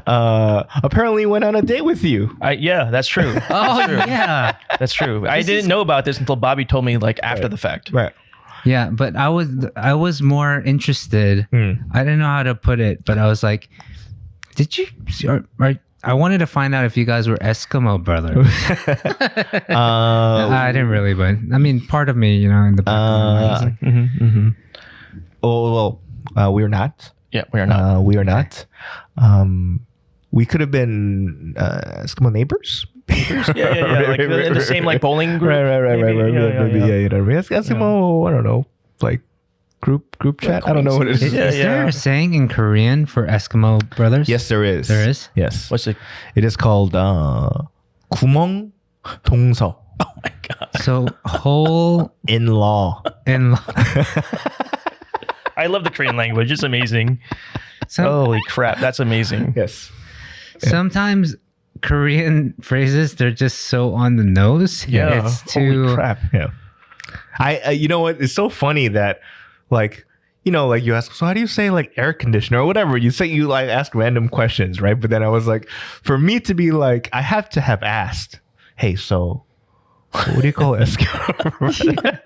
apparently went on a date with you. Yeah, that's true. That's true. I didn't know about this until Bobby told me like after the fact. Right. Yeah, but I was more interested. I didn't know how to put it, but I was like, did you? I wanted to find out if you guys were Eskimo brothers. I didn't really, but I mean, part of me, in the back of my mind. We're not. Yeah, we are not. We are not. We could have been Eskimo neighbors. Yeah. Like in the same like bowling group. Right. Maybe. Eskimo, I don't know, like group chat. I don't know what it is. Is there a saying in Korean for Eskimo brothers? Yes, there is. There is? Yes. What's it? It is called 구멍 동서. Oh my god. So whole in-law. I love the Korean language. It's amazing. Holy crap, that's amazing. Yes. Sometimes Korean phrases, they're just so on the nose. Yeah. It's too... Holy crap. Yeah. I you know what? It's so funny that like you ask, so how do you say like air conditioner or whatever? You say you like ask random questions, right? But then I was like, for me to be like, I have to have asked, hey, so what do you call Eskimo?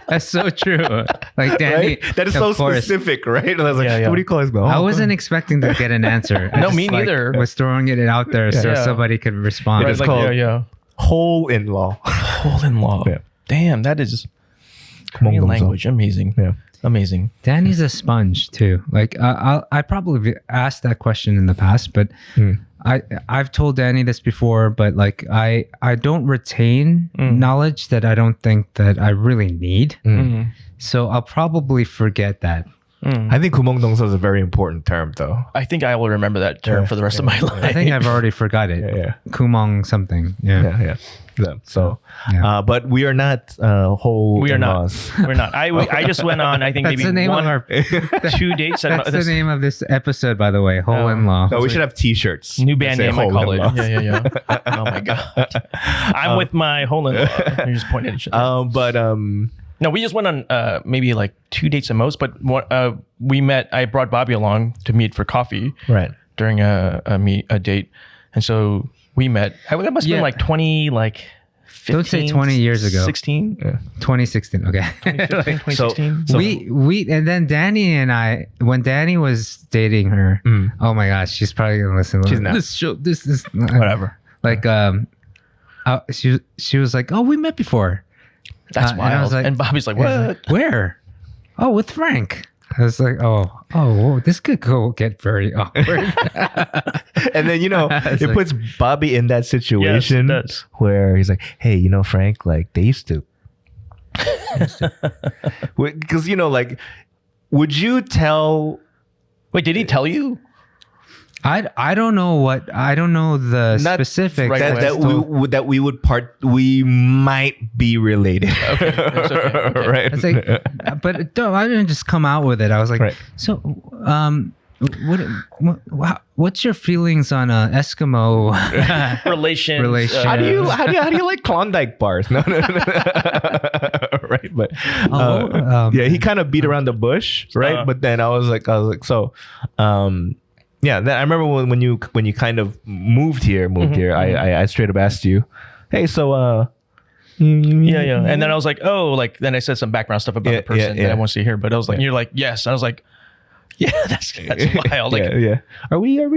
That's so true. Like Danny, right? That is so specific, right? And I was like, what do you call Eskimo? I wasn't expecting to get an answer. No, me neither. Was throwing it out there so somebody could respond. It's called whole-in-law. Whole-in-law. Yeah. Damn, that is Korean language. Amazing. Yeah. Amazing. Danny's a sponge too. Like I probably asked that question in the past, but I've told Danny this before, but like I don't retain knowledge that I don't think that I really need. So I'll probably forget that. I think 구멍동서 is a very important term, though. I think I will remember that term for the rest of my life. I think I've already forgot it. Kumong something. Yeah. So, but we are not whole. We are in-laws. not. We're not. I just went on. I think That's maybe the name one of our. 2 dates. That's the name of this episode, by the way. Whole in-law. No, we should have T-shirts. New band name, I call it. Whole Yeah. Oh my god. I'm with my whole in-law. You just pointed at each other. No, we just went on maybe like 2 dates at most. But we met. I brought Bobby along to meet for coffee. Right. During a date, and so we met. That must have been like 20, like 15, don't say 20 years ago. 16. 2016. Okay. 2016. So we and then Danny and I, when Danny was dating her, oh my gosh, she's probably gonna listen. She's not. This is Whatever. Like she was like, oh, we met before. That's wild. And I was like, and Bobby's like, what? Where? Oh, with Frank. I was like, whoa, this could get very awkward. And then, it puts Bobby in that situation where he's like, hey, Frank, like they used to. Because, like, would you tell. Wait, did he tell you? I don't know the specifics. That we might be related. Okay. Right. It's like, but I didn't just come out with it. I was like, so, what's your feelings on Eskimo relations? How do you like Klondike bars? No. Right, but he kind of beat around the bush, right? But then I was like, so. Yeah, then I remember when you kind of moved here, I straight up asked you, hey, so yeah. And then I was like, then I said some background stuff about the person that I want to see here, but I was like, you're like, yes. I was like, yeah, that's wild. Like, yeah. Are we? Are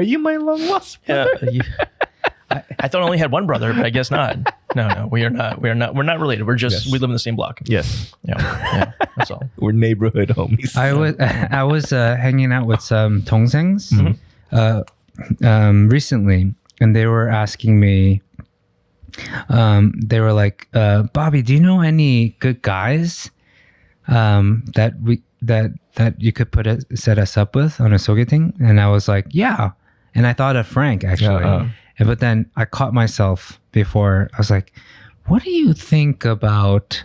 you my long lost brother? Yeah. I thought I only had one brother, but I guess not. No, we are not. We're not related. We're just we live in the same block. Yes. Yeah. That's all. We're neighborhood homies. I was hanging out with some tongsengs recently, and they were asking me. They were like, Bobby, do you know any good guys that you could set us up with on a sogeting? And I was like, yeah. And I thought of Frank actually. But then I caught myself before. I was like, what do you think about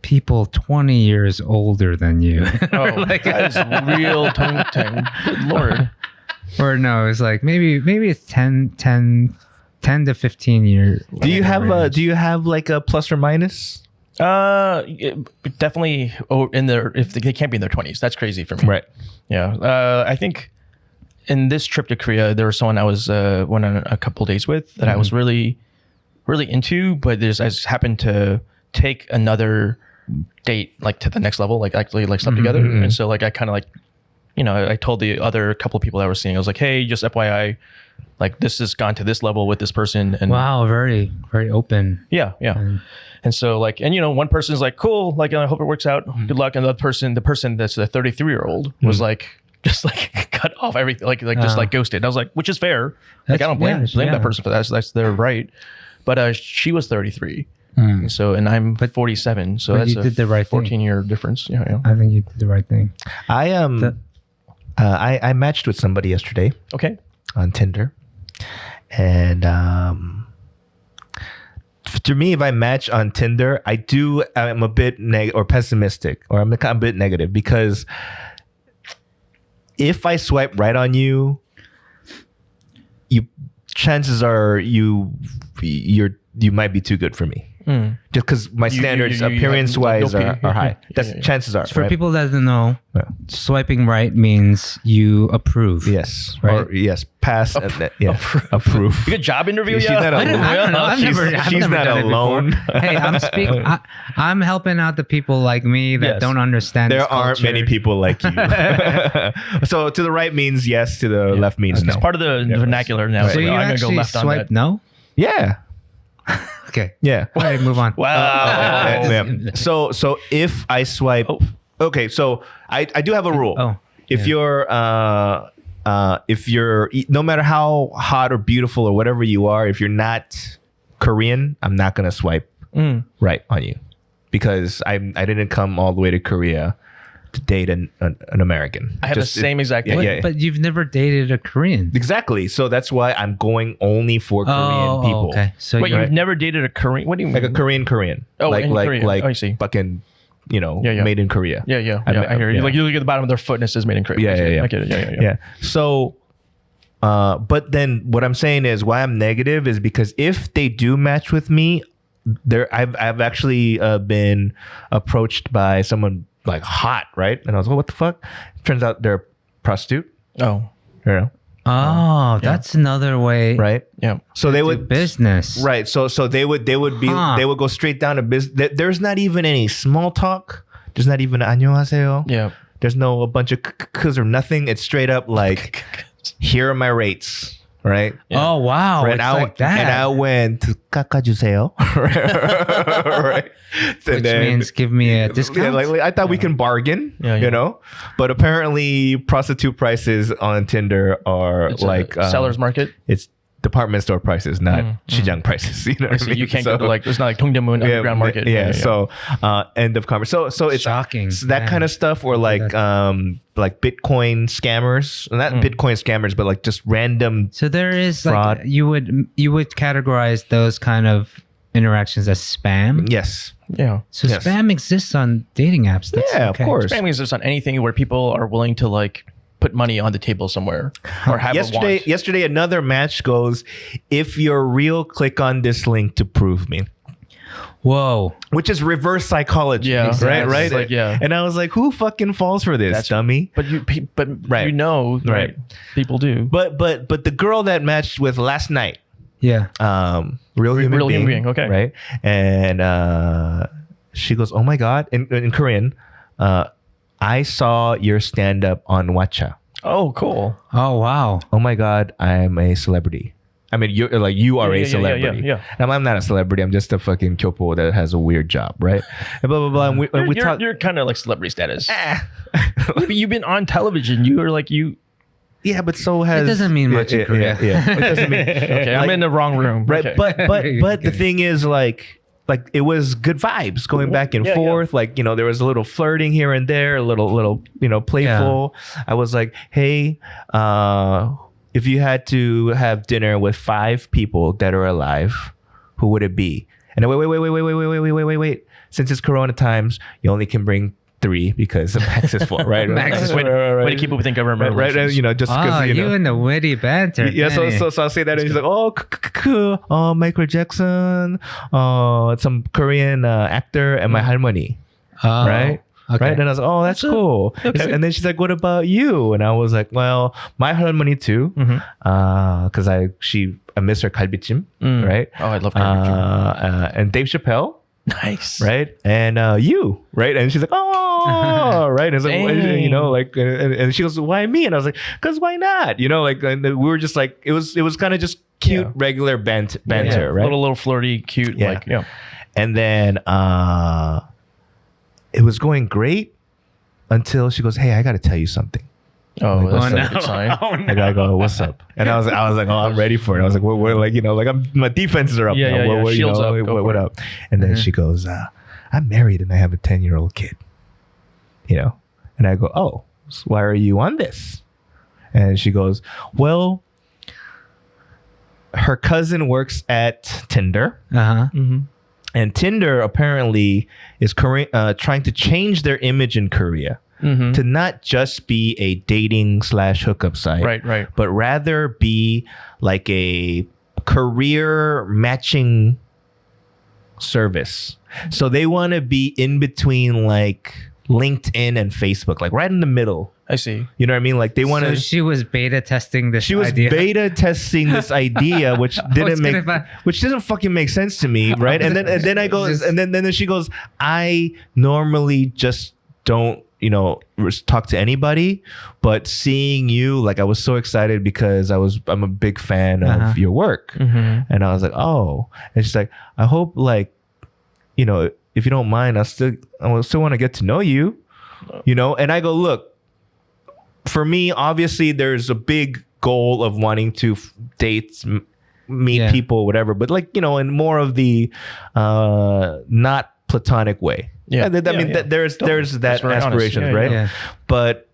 people 20 years older than you? That is real tongue. Good Lord. Or no, it's like maybe it's 10 to 15 years. Do you have like a plus or minus? Definitely if they can't be in their 20s. That's crazy for me. Right. Yeah. I think in this trip to Korea, there was someone I was went on a couple dates with that I was really, really into, but I just happened to take another date like to the next level, like actually like slept together. And so like I kind of like, I told the other couple of people that I was seeing, I was like, hey, just FYI, like this has gone to this level with this person. And wow, very, very open. Yeah. And so like, and one person's like, cool, like I hope it works out. Good luck. And the person that's the 33-year-old was like, just like cut off everything, like just like ghosted. And I was like, which is fair. Like I don't blame that person for that. So that's their right. But she was 33. So and I'm 47. So that's did the right 14-year difference. Yeah. I think you did the right thing. I matched with somebody yesterday. Okay. On Tinder, and to me, if I match on Tinder, I'm a bit pessimistic, or I'm a bit negative because. If I swipe right on you, chances are you might be too good for me. Just because my standards, appearance-wise, are high. Chances are. For people that don't know, swiping right means you approve. Yes. Right? Or yes, pass. Approve. You get a job interview? She's not alone. I don't know. She's not alone. Hey, I'm helping out the people like me that don't understand. There aren't many people like you. So to the right means yes. To the left means no. It's part of the vernacular now. So you actually swipe no? Yeah. Okay. Yeah. All right, move on. Wow. So if I swipe, okay. So I do have a rule. Oh. If you're if you're, no matter how hot or beautiful or whatever you are, if you're not Korean, I'm not gonna swipe right on you, because I didn't come all the way to Korea to date an American. I have the same exact thing. But you've never dated a Korean. Exactly. So that's why I'm going only for Korean people. Okay. So Wait, you've never dated a Korean? What do you mean? Like a Korean. Oh, like in Korea. like Oh, I see. fucking, made in Korea. Yeah. I hear you. Like you look at the bottom of their foot and it says made in Korea. Yeah. I get it. Yeah. So, but then what I'm saying is why I'm negative is because if they do match with me, I've actually been approached by someone like hot, right? And I was like, what the fuck? Turns out they're a prostitute. Oh. That's another way. Right. Yeah. So they would business. Right. So they would they would go straight down to business. There's not even any small talk. There's not even 안녕하세요. Yeah. There's no a bunch of cuz or nothing. It's straight up like, here are my rates. Right. Yeah. Oh wow! Right. Like that. And I went to 깎아주세요. Right. Which means give me a discount. Yeah, like I thought we can bargain. You know, but apparently prostitute prices on Tinder are it's like seller's market. It's department store prices, not Shijang prices. You know what I mean? You can't go to like, it's not like Dongdaemun underground market. Yeah. So end of conversation. So it's shocking. So that kind of stuff, or like Bitcoin scammers, not Bitcoin scammers, but like just random. So there is fraud. Like you would categorize those kind of interactions as spam. Yes. Yeah. So spam exists on dating apps. That's of course. Spam exists on anything where people are willing to like put money on the table somewhere or have yesterday another match goes, if you're real, click on this link to prove me. Whoa. Which is reverse psychology. Yeah. Right. Like, yeah. And I was like, who fucking falls for this? That's dummy. But you right. People do. But the girl that matched with last night. Yeah. Real human being. Okay. Right. And she goes, oh my God, in Korean, I saw your stand-up on Watcha. Oh, cool. Oh, wow. Oh my God, I'm a celebrity. I mean, you are a celebrity. Yeah. I'm not a celebrity. I'm just a fucking kyopo that has a weird job, right? And blah, blah, blah. And you're kind of like celebrity status. You've been on television. You are like you. Yeah, but so has... It doesn't mean much in Korea. Yeah. It doesn't mean... Okay, I'm in the wrong room. Right, okay. but the thing is like it was good vibes going back and forth. Yeah. Like, there was a little flirting here and there, a little playful. Yeah. I was like, hey, if you had to have dinner with 5 people that are alive, who would it be? And wait. Since it's Corona times, you only can bring 3 because the max is 4, right? Max is way to keep people think of remember. Right, just because you and the witty banter. Yeah, so I'll say that, and she's like, oh, Michael Jackson, some Korean actor, and my halmoni, right? Okay. Right, and I was like, oh, that's cool. Okay. And then she's like, what about you? And I was like, well, my halmoni too, because I miss her kalbichim, right? Oh, I love kalbichim. And Dave Chappelle. Nice. Right. And you. Right. And she's like, oh, right. And it's like, and she goes, why me? And I was like, because why not? And we were just like, it was kind of just cute, regular banter, right? Little flirty, cute. Yeah. And then it was going great until she goes, hey, I got to tell you something. Oh, like, that's a good sign. And I go, what's up? And I was like, oh, I'm ready for it. I was like, we're like, my defenses are up now. Shields up. What up? And then she goes, I'm married and I have a 10-year-old kid. And I go, oh, so why are you on this? And she goes, well, her cousin works at Tinder. And Tinder apparently is trying to change their image in Korea. To not just be a dating / hookup site, right, but rather be like a career matching service. So they want to be in between like LinkedIn and Facebook, like right in the middle. I see. You know what I mean? Like they want to. So she was beta testing this. She was idea. beta testing this idea, which which doesn't fucking make sense to me, right? And then I go, and then she goes, I normally just don't talk to anybody, but seeing you, like I was so excited because I'm a big fan of your work. And I was like, oh. And she's like, I hope like, if you don't mind, I still want to get to know you, And I go, look, for me, obviously, there's a big goal of wanting to date, meet people, whatever. But like, in more of the not platonic way. Yeah, I mean, there's that aspirations, right? Yeah. But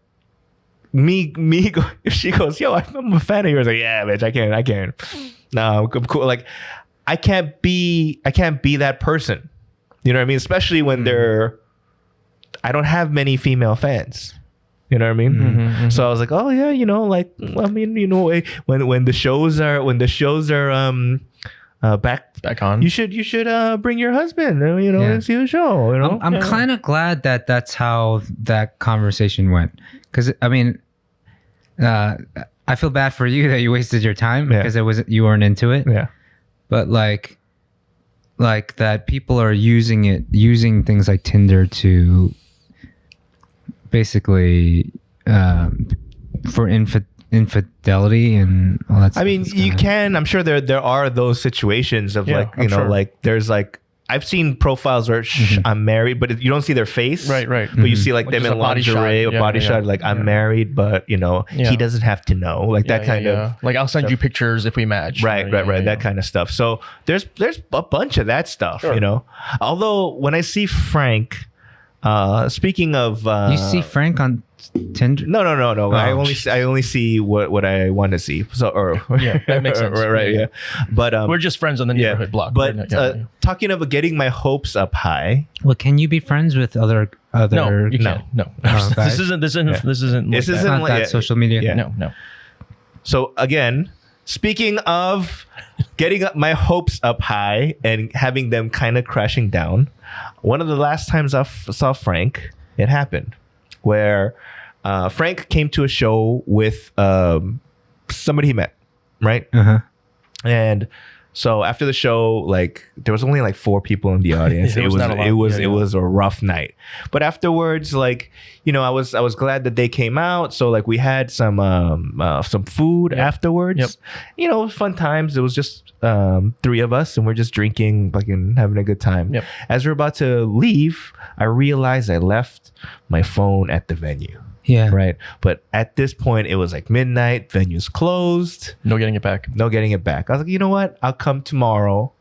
me, if she goes, yo, I'm a fan of yours. Like, yeah, bitch, I can't. No, I'm cool. Like, I can't be that person. You know what I mean? Especially when I don't have many female fans. You know what I mean? So I was like, oh yeah, like, I mean, when the shows are back on, you should bring your husband, and see the show. I'm kind of glad that that's how that conversation went, because I mean, I feel bad for you that you wasted your time because you weren't into it. Yeah, but like that people are using things like Tinder to basically for infidelity and all that stuff. I mean, you can. I'm sure there are those situations of like there's like I've seen profiles where I'm married, but you don't see their face, right? But you see like them in lingerie, a body shot, like I'm married, but he doesn't have to know, like that kind of. Like I'll send you pictures if we match. Right, that kind of stuff. So there's a bunch of that stuff, Although when I see Frank, speaking of, you see Frank on Tinder? No. Oh, I only see what I want to see. So that makes sense. right. Yeah. But we're just friends on the neighborhood block. But talking about getting my hopes up high. Well, can you be friends with other? No, you can't. No. This isn't that social media. Yeah. No. So again, speaking of getting my hopes up high and having them kind of crashing down, one of the last times I saw Frank, it happened where Frank came to a show with somebody he met, right? And so after the show, like there was only like 4 people in the audience. It was a rough night. But afterwards, like, I was glad that they came out. So like we had some food afterwards. It was fun times. It was just 3 of us and we're just drinking, fucking having a good time. As we're about to leave, I realized I left my phone at the venue. Yeah. Right. But at this point, it was like midnight. Venue's closed. No getting it back. I was like, you know what? I'll come tomorrow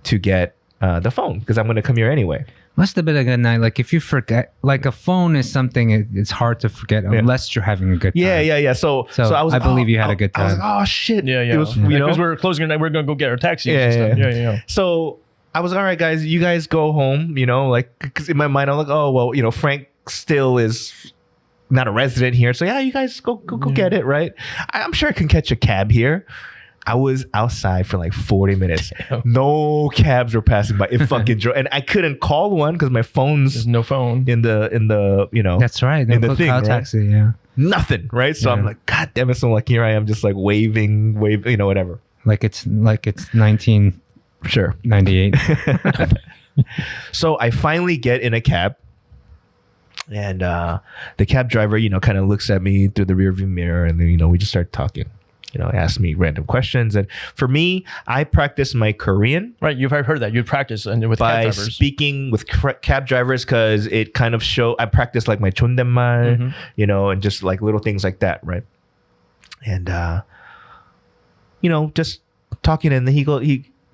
to get the phone because I'm going to come here anyway. Must have been a good night. Like if you forget, like a phone is something it's hard to forget unless you're having a good time. Yeah. So I believe you had a good time. I was like, oh shit. Yeah. It was, because we're closing at night. We're going to go get our taxi. Yeah. So I was, all right, guys, you guys go home, like, because in my mind, I'm like, oh, well, Frank still is not a resident here. So yeah, you guys go get it, right? I'm sure I can catch a cab here. I was outside for like 40 minutes. No cabs were passing by. It fucking drove. And I couldn't call one because my phone's no phone in the That's right. In the thing, right? Taxi, yeah. Nothing, right? So I'm like, God damn it. So like here I am just like waving, whatever. Like it's 1998. So I finally get in a cab. And the cab driver, kind of looks at me through the rearview mirror, and then, we just start talking. Ask me random questions. And for me, I practice my Korean. Right, you've heard that. You practice with cab drivers. By speaking with cab drivers, because it kind of I practice like my 존댓말, and just like little things like that, right? And, just talking, and then he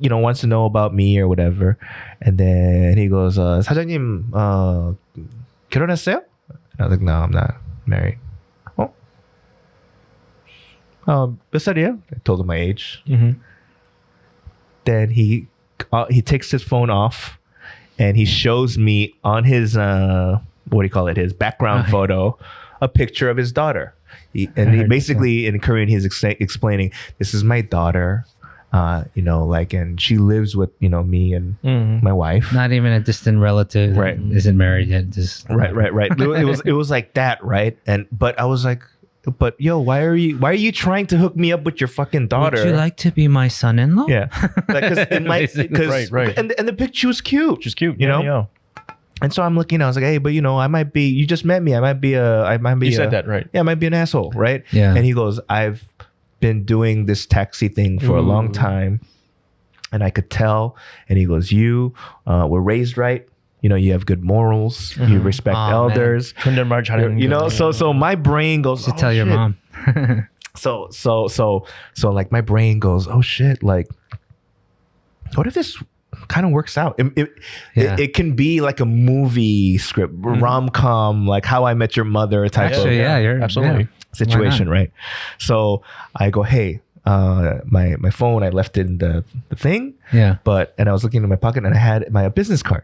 wants to know about me or whatever. And then he goes, 사장님, 결혼했어요? And I was like, no, I'm not married. 몇 살이에요? I told him my age. Then he takes his phone off and he shows me on his his background photo, a picture of his daughter. He basically in Korean he's explaining, this is my daughter. And she lives with, me and my wife. Not even a distant relative. Right. Isn't married yet. Just right. It was like that, right? But I was like, but yo, why are you trying to hook me up with your fucking daughter? Would you like to be my son-in-law? Yeah. Right. And the picture was cute. She's cute. Yeah. And so I'm looking, I was like, hey, but I might be, you just met me. I might be. You said that, right? Yeah, I might be an asshole, right? Yeah. And he goes, I've been doing this taxi thing for a long time, and I could tell. And he goes, you were raised right, you have good morals, you respect elders. So my brain goes, to tell your mom. So like my brain goes, oh shit, like what if this kind of works out? It can be like a movie script, rom-com, like How I Met Your Mother type of you're absolutely situation, right? So I go, hey, my phone, I left it in the thing, and I was looking in my pocket and I had my business card.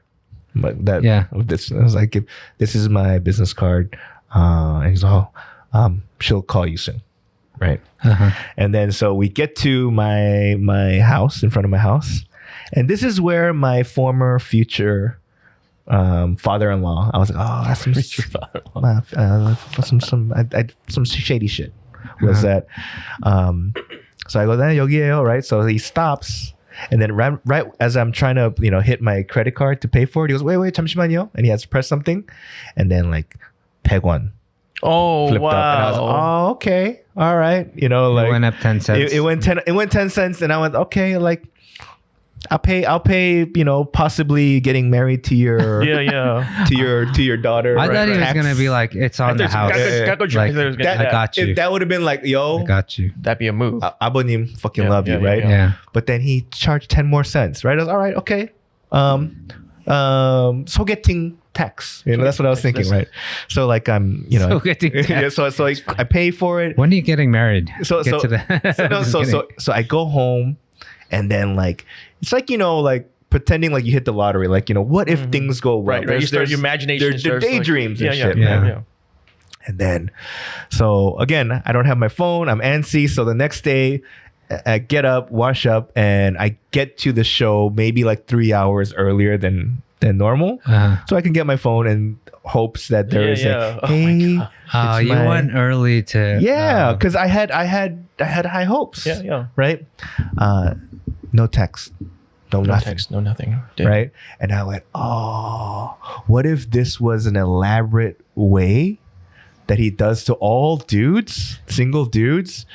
This, I was like, this is my business card, and he's like, she'll call you soon, right? And then so we get to my house, in front of my house, and this is where my former future father-in-law, I was like, oh, that's some shady shit. Was that so I go, 여기에요, right? So he stops, and then right as I'm trying to hit my credit card to pay for it, he goes, wait, 잠시만요, and he has to press something, and then like 100won flipped up, and I was like, oh, okay, all right, it went up 10 cents. It went 10 cents, and I went, okay, like I'll pay, possibly getting married to your to your daughter. I thought he was gonna be like, it's on the house. I got you. That would have been like, yo, I got you. That'd be a move. 아버님 fucking love you, right? Yeah. But then he charged 10 more cents, right? I was all right, okay. 소개팅 tax. That's what I was thinking, right? So like I'm, sogeting tax. So I pay for it. When are you getting married? So I go home, and then like it's like like pretending like you hit the lottery, like what if things go well? Right. You start your imagination. There's daydreams and shit. Yeah. And then, so again, I don't have my phone. I'm antsy. So the next day, I get up, wash up, and I get to the show maybe like 3 hours earlier than normal, so I can get my phone in hopes that there is a, hey, you went early to because I had high hopes. Right. No text. No nothing. Right. And I went, oh, what if this was an elaborate way that he does to all dudes, single dudes,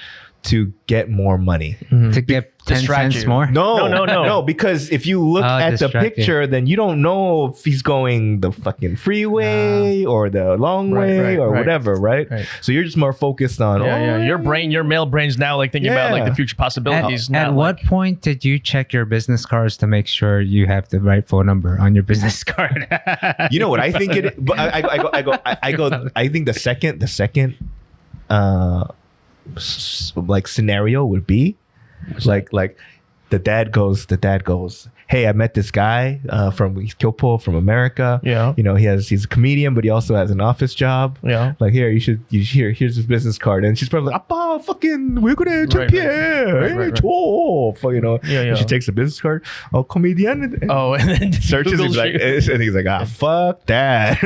to get more money? To get 10 cents more? No, because if you look at the picture, then you don't know if he's going the fucking freeway or the long way or whatever, right? So you're just more focused on your male brain's now like thinking about like the future possibilities. At what point did you check your business cards to make sure you have the right phone number on your business card? You know what I think it is? But I go I think the second like scenario would be like the dad goes, hey, I met this guy from Kyopo, from America. He's a comedian, but he also has an office job. Like here's his business card, and she's probably like, 아빠 fucking 왜 그래 창피해 and she takes a business card, comedian, and then searches and he's like, fuck that.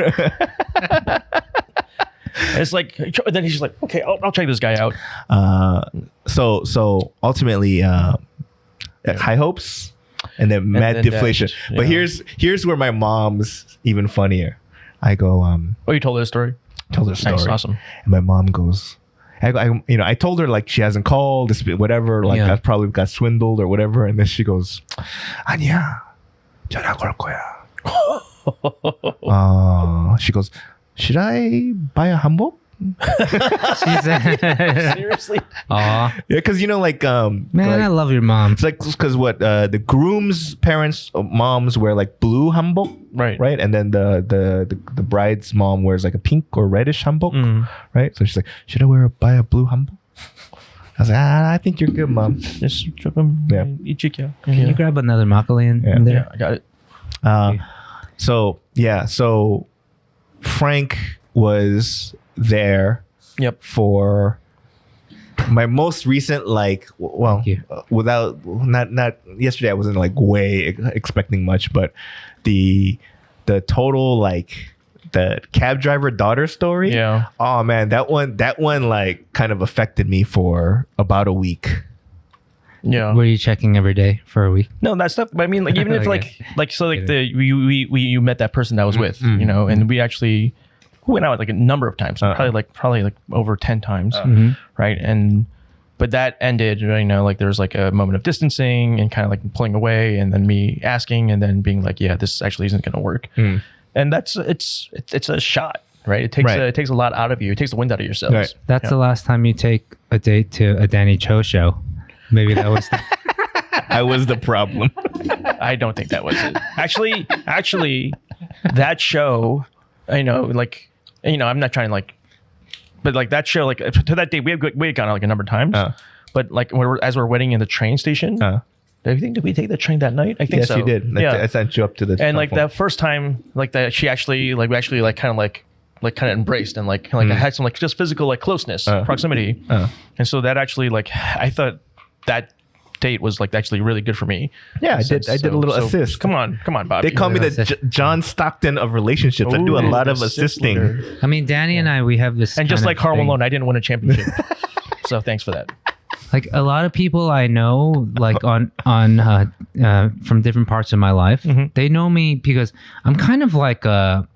It's like, then he's just like, okay, I'll check this guy out. So ultimately, high hopes and then mad deflation. But here's where my mom's even funnier. I go, you told her the story? Told her the story. Nice, awesome. And my mom goes, I told her like she hasn't called, whatever, like I probably got swindled or whatever. And then she goes, 아니야, 전화 걸 거야. She goes, should I buy a hanbok? Seriously? Yeah, because man, like, I love your mom. It's like, because what the groom's parents, moms wear like blue hanbok, right, and then the bride's mom wears like a pink or reddish hanbok, right? So she's like, should I buy a blue hanbok? I was like, I think you're good, mom. Just drop them. Can you grab another makgeolli in there? Yeah, I got it. So Frank was there for my most recent, like, without not yesterday, I wasn't like way expecting much, but the total, like, the cab driver daughter story. Oh man, that one like kind of affected me for about a week. Were you checking every day for a week? No, that stuff. But I mean, like, even if you met that person that I was with, and we actually went out like a number of times, probably like over 10 times, right? And But that ended, like there was like a moment of distancing and kind of like pulling away, and then me asking, and then being like, yeah, this actually isn't going to work. And it's a shot, right? It takes a lot out of you. It takes the wind out of yourselves. Right. That's the last time you take a date to a Danny Cho show. Maybe that was I was the problem. I don't think that was it. Actually, that show, I'm not trying to like, but like that show, like to that date, we had gone out like a number of times. But like as we're waiting in the train station, did we take the train that night? I think yes, so. You did. Yeah. I sent you up to the and like that first time, like that she actually like we actually like kind of embraced and like I had some like just physical like closeness, proximity, and so that actually like I thought that date was like actually really good for me. Yeah, I did a little assist. Come on, Bobby. They call me the John Stockton of relationships. I do a lot of assisting. I mean, Danny and I, we have this, and just like Karl Malone, I didn't win a championship, so thanks for that. Like a lot of people I know, like on from different parts of my life, they know me because I'm kind of like my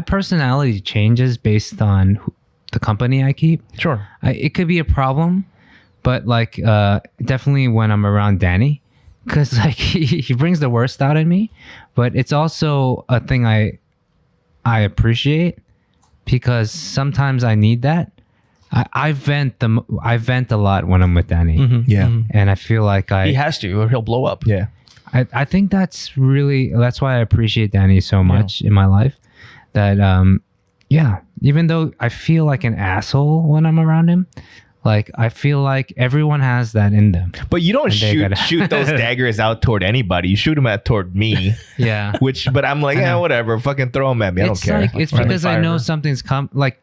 personality changes based on the company I keep. Sure, it could be a problem, but like definitely when I'm around Danny, because like he brings the worst out in me, but it's also a thing I appreciate because sometimes I need that. I vent a lot when I'm with Danny. And I feel like he has to, or he'll blow up. Yeah, I think that's why I appreciate Danny so much in my life. That even though I feel like an asshole when I'm around him, like I feel like everyone has that in them. But you don't shoot those daggers out toward anybody. You shoot them toward me. Yeah. But I'm like, whatever. Fucking throw them at me. I don't care. It's because I know something's come. Like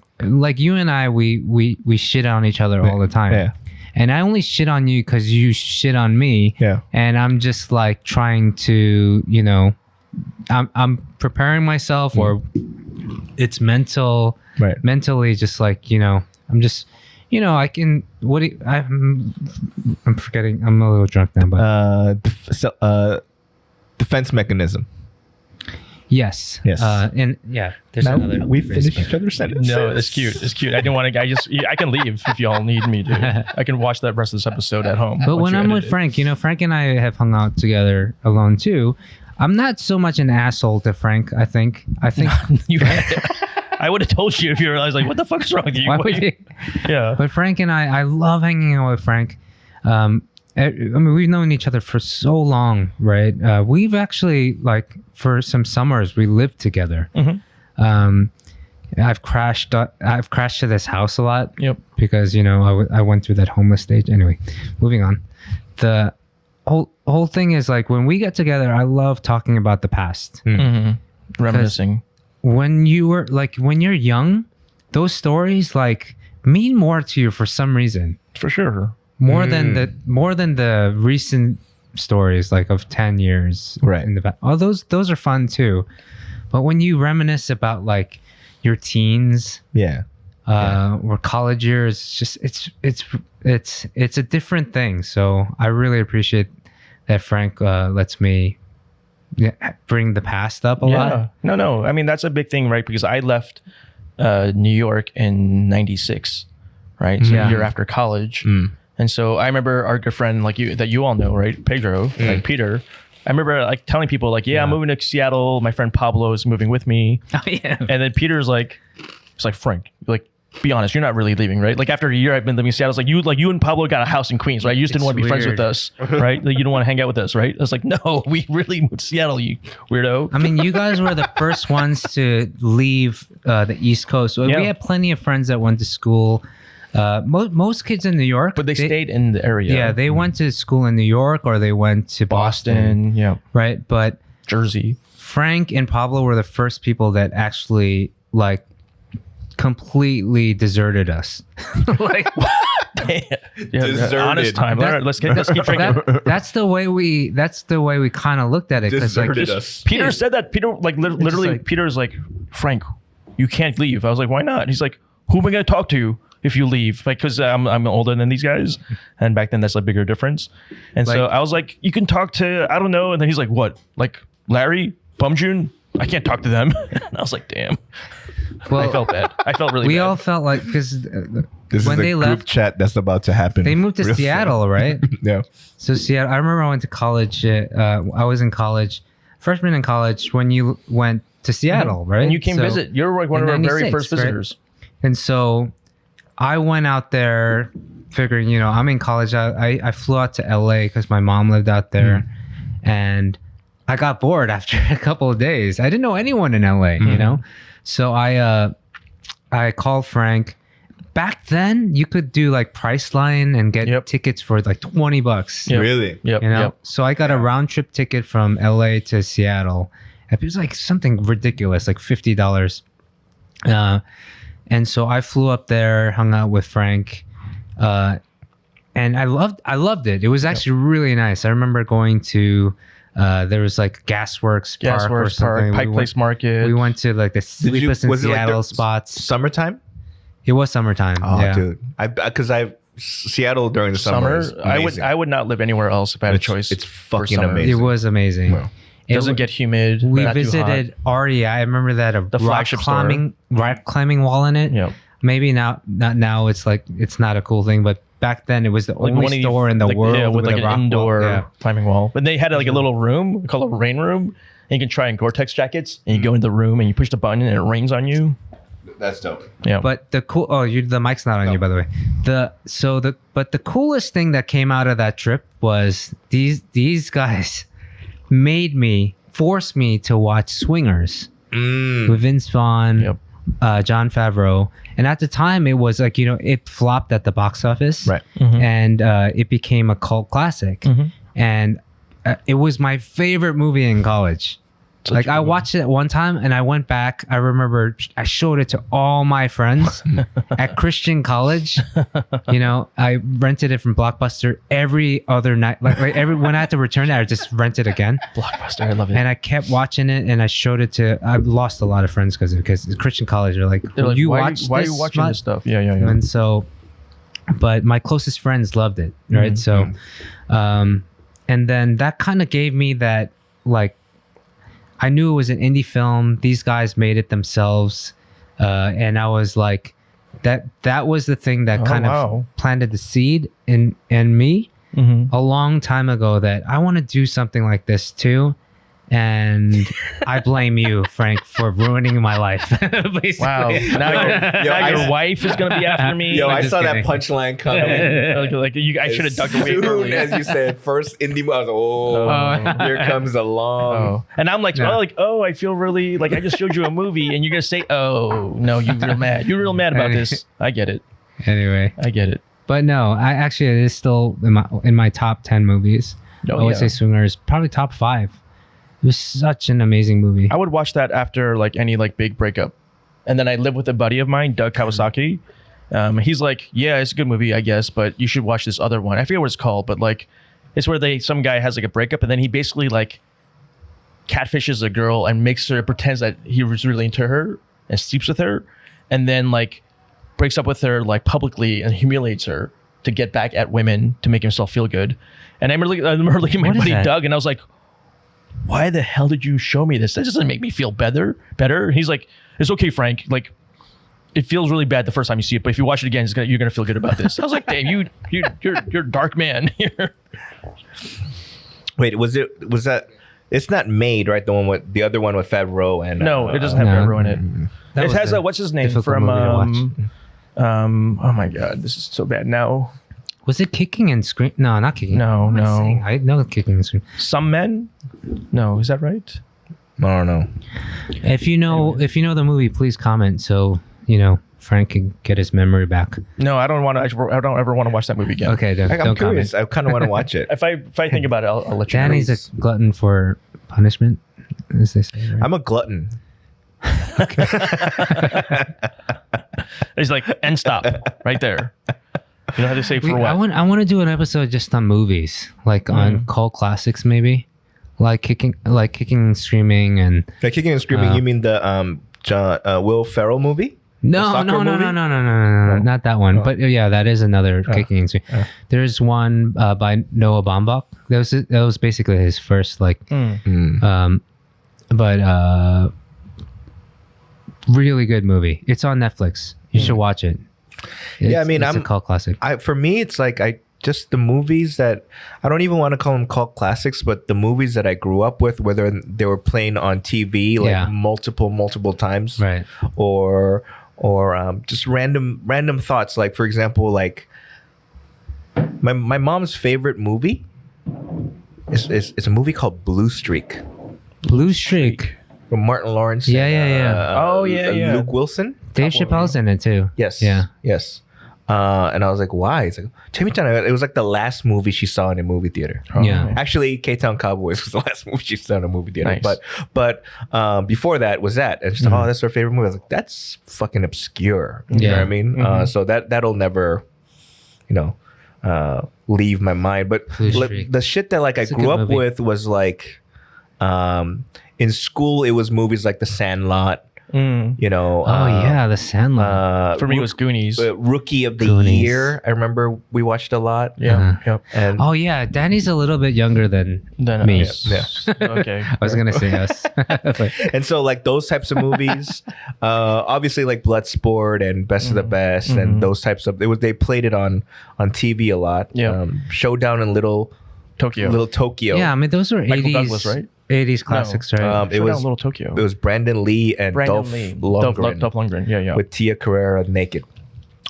you and I, we shit on each other all the time. Yeah. And I only shit on you because you shit on me. Yeah. And I'm just like trying to, I'm preparing myself, or it's mental. Right. Mentally, just like I'm just. I can. I'm forgetting. I'm a little drunk now, but defense mechanism. Yes. And yeah, there's now another. We finished each other's sentences. No, it's cute. It's cute. I didn't want to. I can leave if y'all need me to. I can watch that rest of this episode at home. But when I'm with Frank, Frank and I have hung out together alone too. I'm not so much an asshole to Frank. I think you. I would have told you if you were. I was like, "What the fuck is wrong with you?" Why would you? Yeah. But Frank and I love hanging out with Frank. I mean, we've known each other for so long, right? We've actually like for some summers we lived together. I've crashed to this house a lot. Yep. Because I went through that homeless stage. Anyway, moving on. The whole thing is like when we get together, I love talking about the past. Reminiscing. When you're young, those stories like mean more to you for some reason. For sure. More than the recent stories like of 10 years right in the back. Oh, those are fun too. But when you reminisce about like your teens, or college years, it's a different thing. So I really appreciate that Frank lets me bring the past up a lot. No. I mean, that's a big thing, right? Because I left New York in 96, right? So a year after college. And so I remember our good friend that you all know, right? Pedro, like Peter. I remember like telling people like, I'm moving to Seattle. My friend Pablo is moving with me. Oh, yeah. And then Peter's like, it's like, Frank, like, be honest, you're not really leaving, right? Like after a year I've been living in Seattle, it's like you and Pablo got a house in Queens, right? You just didn't want to be friends with us, right? Like you don't want to hang out with us, right? I was like, no, we really moved to Seattle, you weirdo. I mean, you guys were the first ones to leave the East Coast. We had plenty of friends that went to school. Most kids in New York, but they stayed in the area. Yeah, they went to school in New York or they went to Boston. Yeah, right. But Jersey. Frank and Pablo were the first people that actually like completely deserted us. Like deserted. Honest time. All right, let's keep drinking. That's the way we kind of looked at it. Deserted us. Peter said that. Peter literally. Peter's like, Frank, you can't leave. I was like, why not? He's like, who am I going to talk to if you leave? Like, because I'm older than these guys, and back then that's a bigger difference. And so I was like, you can talk to, I don't know. And then he's like, what? Like Larry, Bumjun? I can't talk to them. And I was like, damn. Well, I felt bad. I felt really bad. We all felt like, because This when is a they group left, chat that's about to happen. they moved to real Seattle, right? soon. Yeah. So Seattle. I remember I went to college. I was in college, freshman in college, when you went to Seattle, right? And you came visit. You're like one of our very 96, first visitors. Right? And so I went out there figuring, you know, I'm in college. I flew out to LA because my mom lived out there. And I got bored after a couple of days. I didn't know anyone in LA, you know? So I called Frank. Back then, you could do like Priceline and get tickets for like $20. Yep. Really? Yep. You know? So I got a round trip ticket from LA to Seattle. It was like something ridiculous, like $50. And so I flew up there, hung out with Frank, and I loved it. It was actually really nice. I remember going to there was like Gasworks Park or something. Pike Place Market. We went to like the Sleepless in Seattle spots. Summertime? It was summertime. Oh, yeah. dude. Because Seattle during the summer is amazing. I would not live anywhere else if I had a choice. It's for fucking summer. amazing. It was amazing. Wow. It doesn't get humid. We not too visited REI. I remember that a The rock flagship climbing wall in it. hot. Maybe not now. It's like it's not a cool thing, but back then it was the only store in the world with like a an rock indoor wall. Yeah. climbing wall. But they had like a little room called a rain room, and you can try on Gore-Tex jackets, and you go into the room and you push the button and it rains on you. That's dope. Yeah, But the cool the mic's not on you, by the way. But the coolest thing that came out of that trip was these guys forced me to watch Swingers with Vince Vaughn, Jon Favreau, and at the time it was like, you know, it flopped at the box office, Right. And it became a cult classic, and it was my favorite movie in college. Like I watched it one time and I went back. I remember I showed it to all my friends at Christian college. You know, I rented it from Blockbuster every other night. Like when I had to return it, I just rent it again. Blockbuster, I love it. And I kept watching it and I showed it to. I lost a lot of friends because Christian college are like, They're like, you why watch are this you watching much?" this stuff? Yeah. And so, but my closest friends loved it, right? So, and then that kind of gave me that, like, I knew it was an indie film. These guys made it themselves, and I was like, that was the thing that kind of planted the seed in me a long time ago that I want to do something like this too. And I blame you, Frank, for ruining my life. Basically. Wow. Now your wife is going to be after me. Yo, I just saw kidding. that punchline coming. I should have ducked away As soon early. as you said first indie movie, I was like, here comes a long. And I'm like, I feel really like I just showed you a movie, and you're gonna say, oh no, you're real mad. You're real mad about this. I get it. Anyway, I get it. but no, it is still in my top 10 movies. I would say Swingers probably top 5. It was such an amazing movie. I would watch that after like any like big breakup, and then I live with a buddy of mine, Doug Kawasaki. He's like, yeah, it's a good movie, I guess, but you should watch this other one. I forget what it's called, but like, it's where some guy has like a breakup, and then he basically like catfishes a girl and pretends that he was really into her and sleeps with her, and then like breaks up with her like publicly and humiliates her to get back at women to make himself feel good. And I remember looking at my buddy Doug, and I was like, why the hell did you show me this? That doesn't make me feel better. And he's like, it's okay, Frank. Like, it feels really bad the first time you see it, but if you watch it again, you're gonna feel good about this. I was like, damn, you're a dark man here. Wait, was that? It's not Made, right? The other one with Favreau and No, it doesn't have Favreau in it. It has what's his name from? Oh my god, this is so bad now. Was it Kicking and Scream? No, not Kicking. No. I know Kicking and Scream. Some Men? No, is that right? I don't know. If you know the movie, please comment so you know Frank can get his memory back. No, I don't ever want to watch that movie again. Okay, then I'm don't curious. comment. I kind of want to watch it. If I think about it, I'll let you know. Danny's a glutton for punishment, as they say. Right? I'm a glutton. He's like, and stop right there. You know how to say for what? I want to do an episode just on movies, like on cult classics, maybe, like Kicking and Screaming and. Like Kicking and Screaming. You mean the Will Ferrell movie? No, not that one. But yeah, that is another Kicking and Screaming. There's one by Noah Baumbach. That was basically his first like, but Really good movie. It's on Netflix. You should watch it. I mean, it's a cult classic. For me, it's like just the movies that I don't even want to call them cult classics, but the movies that I grew up with, whether they were playing on TV like multiple times, right? Or just random thoughts. Like for example, like my mom's favorite movie is a movie called Blue Streak. Blue Streak. From Martin Lawrence. Yeah. Luke Wilson. Dave Chappelle's in it too. Yes. Yeah. Yes. And I was like, why? It's like, Jamie-chan, it was like the last movie she saw in a movie theater. Yeah. Actually, K-Town Cowboys was the last movie she saw in a movie theater. Nice. But before that was that. And she's like, oh, that's her favorite movie. I was like, that's fucking obscure. You know what I mean? So that'll never, leave my mind. But the shit that like I grew up with was like, in school, it was movies like The Sandlot. The Sandlot. For me, it was Goonies. Rookie of the Year. I remember we watched a lot. Yeah. Yep. And Danny's a little bit younger than me. Us. Yeah. Okay. I was gonna say us. And so like those types of movies, obviously like Bloodsport and Best of the Best and those types of they played it on TV a lot. Yeah. Showdown in Little Tokyo. Yeah, I mean those were Michael 80s Douglas, right? 80s classics, right? It was Little Tokyo. It was Brandon Lee and Dolph Lundgren. Dolph Lundgren. Yeah. With Tia Carrera naked.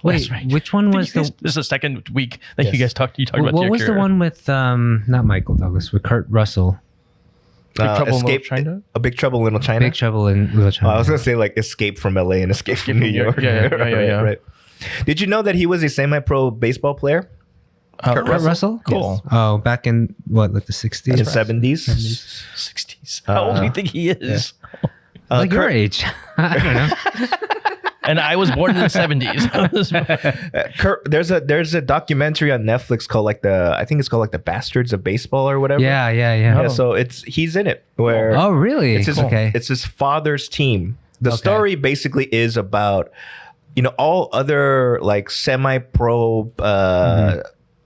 Wait, which one was this is the second week that you guys talked about what Tia was Carrera. the one with not Michael Douglas, with Kurt Russell? Big Trouble in Little China? A Big Trouble in Little China? Big Trouble in Little China. I was going to say like Escape from LA and Escape from New York. Yeah. Right. Did you know that he was a semi-pro baseball player? Kurt Russell? Cool. Yes. Oh, back in what, like the 60s? In 70s? 60s. How old do you think he is? Like your age. I don't know. And I was born in the 70s. Kurt, there's a documentary on Netflix called I think it's called like The Bastards of Baseball or whatever. Yeah. So he's in it. Where oh, really? It's his father's team. The story basically is about all other like semi-pro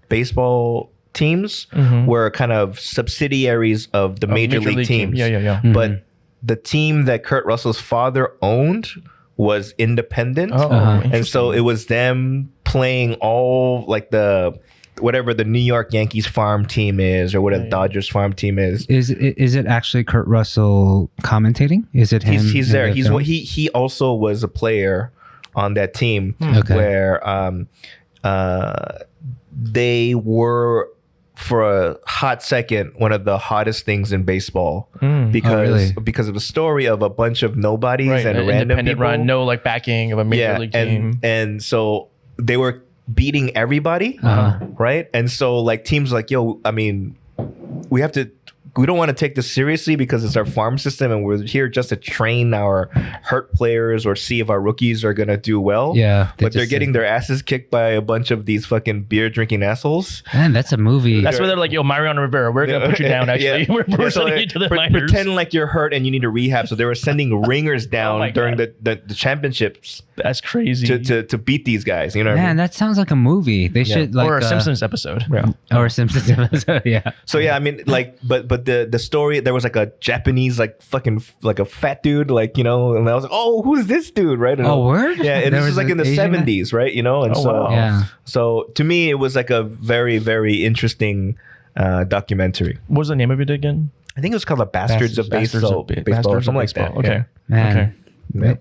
baseball teams were kind of subsidiaries of the major league teams. Yeah. But the team that Kurt Russell's father owned was independent. And so it was them playing all like whatever the New York Yankees farm team is or whatever the Dodgers farm team is. Is it actually Kurt Russell commentating? Is it him? He's there. He also was a player on that team where they were for a hot second one of the hottest things in baseball because of the story of a bunch of nobodies and random people. Run, no like backing of a major league team. And so they were beating everybody, right? And so like teams like, yo, I mean, we don't want to take this seriously because it's our farm system and we're here just to train our hurt players or see if our rookies are going to do well. Yeah. But they're getting their asses kicked by a bunch of these fucking beer drinking assholes. Man, that's a movie. That's where they're like, yo, Mariano Rivera, we're going to put you down actually. We're sending you to the minors. Pretend like you're hurt and you need a rehab. So they were sending ringers down during the championships. That's crazy. To beat these guys. You know what I mean? That sounds like a movie. They should like or a Simpsons episode. Yeah. Or a Simpsons episode, yeah. So yeah, I mean like but the story, there was like a Japanese like fucking like a fat dude, like, and I was like, oh, who's this dude, right? And word? Yeah, and this was like in the Asian 70s, right? And so to me it was like a very, very interesting documentary. What was the name of it again? I think it was called The Bastards of Baseball or something like that. Okay. Man. Okay.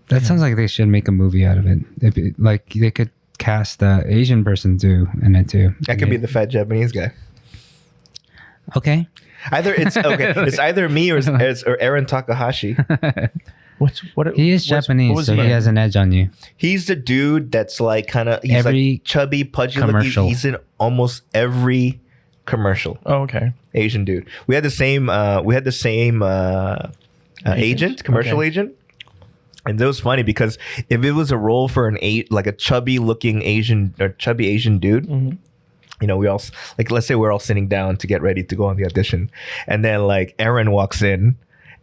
That sounds like they should make a movie out of it. Like they could cast the Asian person in it too. That could be the fat Japanese guy. Okay. It's either me or Aaron Takahashi. He is Japanese, so he has an edge on you. He's the dude that's like kind of like chubby, pudgy looking. He's in almost every commercial. Oh, okay. Asian dude. We had the same agent, commercial agent. And it was funny because if it was a role for like a chubby looking Asian dude, we all like, let's say we're all sitting down to get ready to go on the audition, and then like Aaron walks in,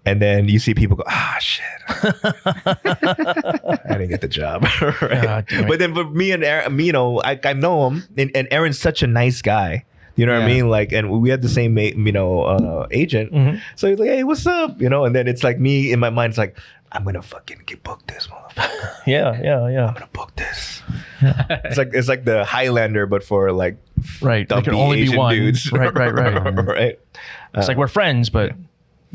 and then you see people go, shit, I didn't get the job. Right? But then for me and Aaron, I know him, and Aaron's such a nice guy. You know what I mean? Like, and we had the same, agent. So he's like, hey, what's up? You know, and then it's like me in my mind, it's like, I'm gonna fucking get booked this motherfucker. Yeah. I'm gonna book this. It's like the Highlander, but for like there can only Asian be one dudes. right Right. It's like we're friends, but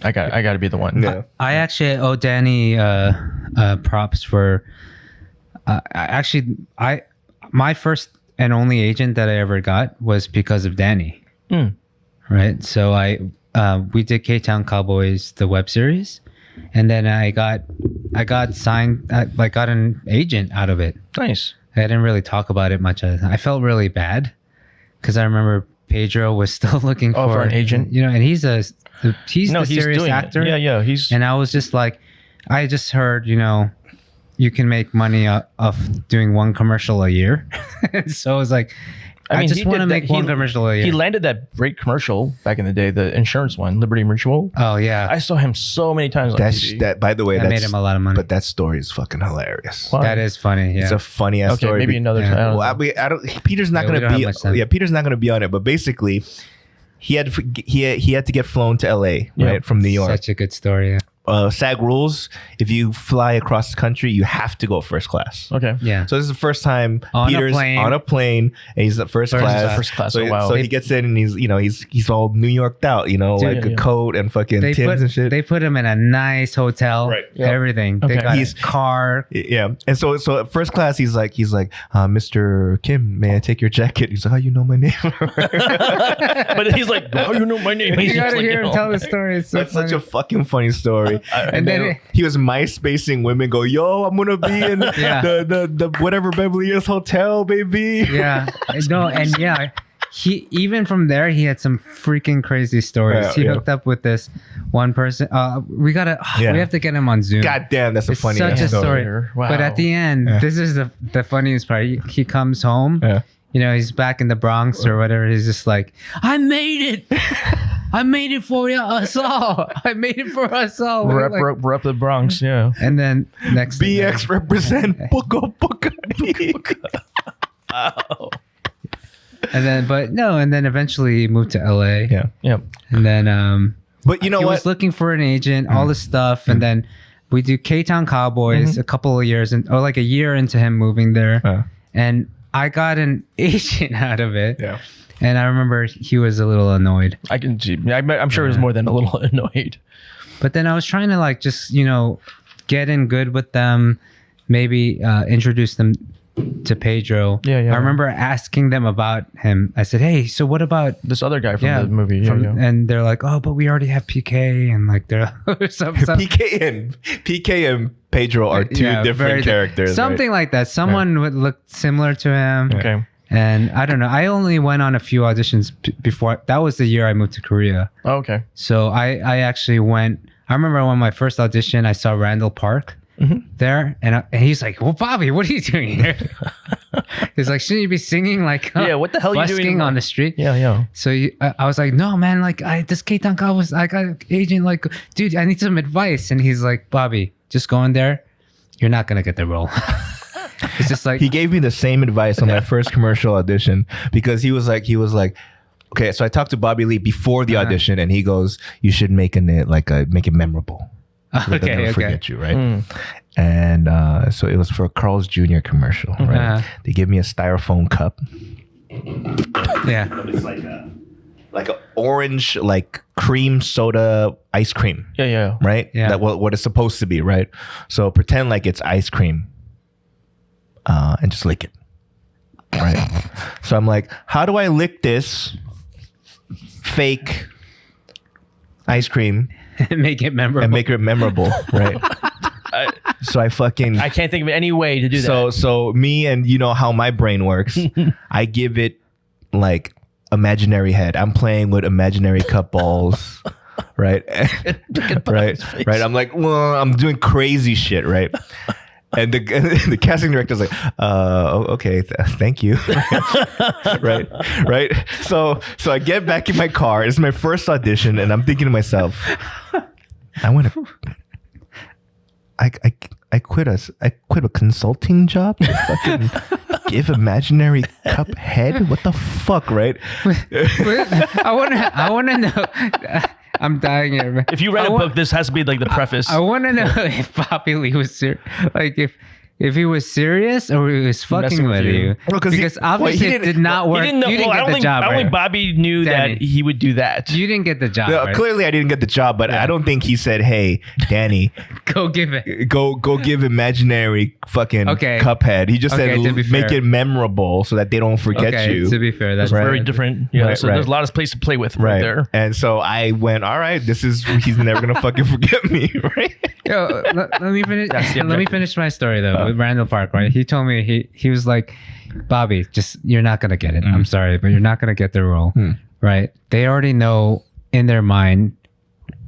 I got to be the one. Yeah. I actually owe Danny props for my first and only agent that I ever got was because of Danny. Right. So we did K-Town Cowboys, the web series. And then I got signed, got an agent out of it. Nice. I didn't really talk about it much. I felt really bad because I remember Pedro was still looking for an agent. You know, and he's the serious actor. It. Yeah. And I was just like, I just heard, you can make money off doing one commercial a year. So I was like, I just want to make one commercial a year. He landed that great commercial back in the day, the insurance one, Liberty Mutual. Oh yeah, I saw him so many times on TV. That by the way, that made him a lot of money. But that story is fucking hilarious. Wow. That is funny. Yeah, it's a funny ass story. Maybe another time. Well, I don't. Peter's not going to be. Yeah, Peter's not going to be on it. But basically, he had to get flown to LA, right, from New York. Such a good story. Yeah. SAG rules: if you fly across the country, you have to go first class. Okay. Yeah. So this is the first time on Peter's on a plane, and he's at first class. First class. So, wow. So he gets in, and he's all New Yorked out, a coat and fucking Timbs and shit. They put him in a nice hotel. Right. Yep. Everything. Okay. They got his car. Yeah. And so at first class, he's like, Mr. Kim, may I take your jacket? He's like, oh, you know my name. But he's like, oh, you know my name. You gotta hear him tell the story. It's so That's funny. such a fucking funny story. And then he was MySpacing women go, yo, I'm gonna be in the whatever Beverly Hills hotel, baby. Yeah. No, and he even from there he had some freaking crazy stories. He hooked up with this one person. We have to get him on Zoom. God damn, that's it's a funny such a story. Wow. But at the end, this is the funniest part. He comes home. Yeah. He's back in the Bronx or whatever. He's just like, I made it. I made it for us all. I made it for us all. We're up the Bronx, yeah. And then next BX represent Buka. Wow. And then eventually he moved to LA. Yeah. Yep. And then but you know he what? was looking for an agent, all this stuff, and then we do K-Town Cowboys a couple of years like a year into him moving there. And I got an agent out of it. Yeah. And I remember he was a little annoyed. I'm sure he was more than a little annoyed. But then I was trying to like just, get in good with them, maybe introduce them to Pedro. Yeah. I remember asking them about him. I said, hey, so what about this other guy from the movie? And they're like, oh, but we already have PK. And like, they're some PK and Pedro are two different characters. Something like that. Someone would look similar to him. Okay. And I don't know. I only went on a few auditions before. That was the year I moved to Korea. Oh, okay. So I actually went. I remember when my first audition, I saw Randall Park there. And he's like, well, Bobby, what are you doing here? He's like, shouldn't you be singing? Like, what the hell are you doing? Busking on the street? Yeah. So I was like, no, man, like, this K-Town was, I got an agent, like, dude, I need some advice. And he's like, Bobby, just go in there. You're not going to get the role. It's just like he gave me the same advice on my first commercial audition because he was like, okay, so I talked to Bobby Lee before the audition, and he goes, you should make it memorable. So they'll never forget you, right? And so it was for a Carl's Jr. commercial, right? They give me a styrofoam cup. Yeah, it's like a orange, like cream soda ice cream. Yeah. Right. Yeah. That what it's supposed to be, right? So pretend like it's ice cream. And just lick it. Right. So I'm like, how do I lick this fake ice cream and make it memorable? Right. So I can't think of any way to do that. So me and how my brain works, I give it like imaginary head. I'm playing with imaginary cup balls. Right. Right. I'm like, well, I'm doing crazy shit. Right. And the casting director's like, okay, thank you. right. So I get back in my car. It's my first audition, and I'm thinking to myself, I quit a consulting job to fucking give imaginary cup head? What the fuck, right? I want to know. I'm dying here. If you read a book, this has to be like the preface. I want to know if Bobby Lee was like if he was serious or he was fucking with you. Well, because obviously it did not work. He didn't know, you didn't get the job. I don't think Bobby knew Danny, that he would do that. You didn't get the job. No, clearly, I didn't get the job, but I don't think he said, "Hey, Danny, go give it. Go give imaginary fucking Cuphead." He just said, "Make it memorable so that they don't forget you." To be fair, that's very different. Yeah, so there's a lot of space to play with right there. And so I went, "All right, he's never gonna fucking forget me." Right? Yo, let me finish. Let me finish my story though with Randall Park. Right? He told me he was like, Bobby, just you're not gonna get it. I'm sorry, but you're not gonna get the role. Right? They already know in their mind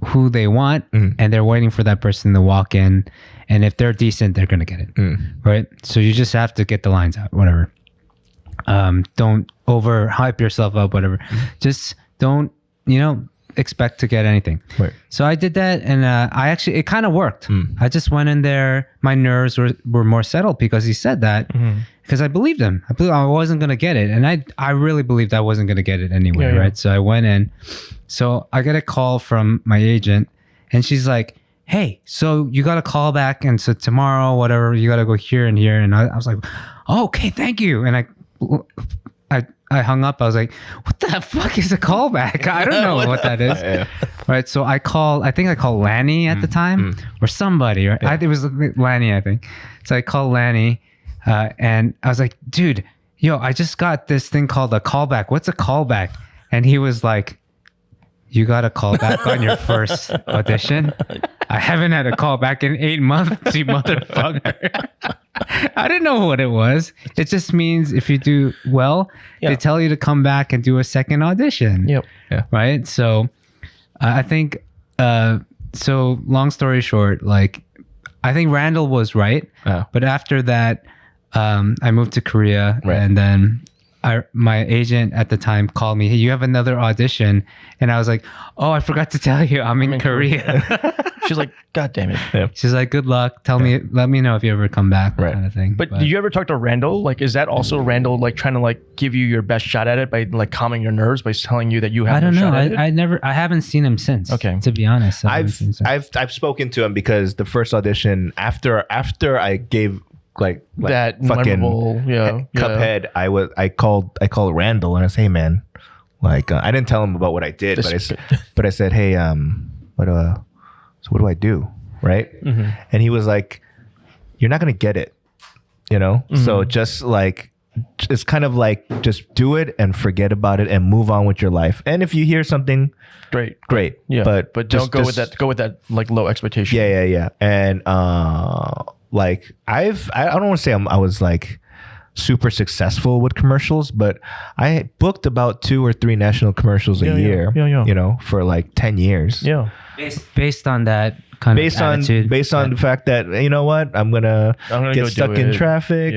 who they want, and they're waiting for that person to walk in. And if they're decent, they're gonna get it. Right? So you just have to get the lines out. Whatever. Don't overhype yourself up. Whatever. Just don't. Expect to get anything. Right. So I did that, and it kind of worked. I just went in there. My nerves were more settled because he said that, because I believed him. I believed I wasn't going to get it, and I really believed I wasn't going to get it anyway, right? So I went in. So I get a call from my agent, and she's like, "Hey, so you got a call back, and so tomorrow, whatever, you got to go here and here." And I was like, "Oh, okay, thank you." And I hung up. I was like, what the fuck is a callback? I don't know what that is. Yeah. Right. So I think I called Lanny at the time or somebody. Right? Yeah. It was Lanny, I think. So I called Lanny and I was like, dude, I just got this thing called a callback. What's a callback? And he was like, you got a callback on your first audition? I haven't had a callback in 8 months, you motherfucker. I didn't know what it was. It just means if you do well, they tell you to come back and do a second audition. Yep. Yeah. Right? So I think, so long story short, like, I think Randall was right. Oh. But after that, I moved to Korea and then my agent at the time called me, hey, you have another audition. And I was like, oh, I forgot to tell you, I'm in Korea. She's like, God damn it. Yeah. She's like, good luck. Let me know if you ever come back, kind of thing. But do you ever talk to Randall? Like, is that also Randall like trying to like give you your best shot at it by like calming your nerves by telling you that you have I don't know. Shot at it? I haven't seen him since. Okay. To be honest. I've spoken to him because the first audition after I gave like that fucking Cuphead, I called Randall and I said, hey man, like I didn't tell him about what I did, but I said, hey, what do I do? Right? Mm-hmm. And he was like, you're not gonna get it, Mm-hmm. So just like, it's kind of like just do it and forget about it and move on with your life. And if you hear something, great, yeah. But don't go with that. Go with that like low expectation. Yeah. And like I don't want to say I was like super successful with commercials, but I booked about 2 or 3 national commercials a year. Yeah. For like 10 years. Yeah. Based on that kind of attitude. Based on the fact that, you know what, I'm gonna get stuck in traffic,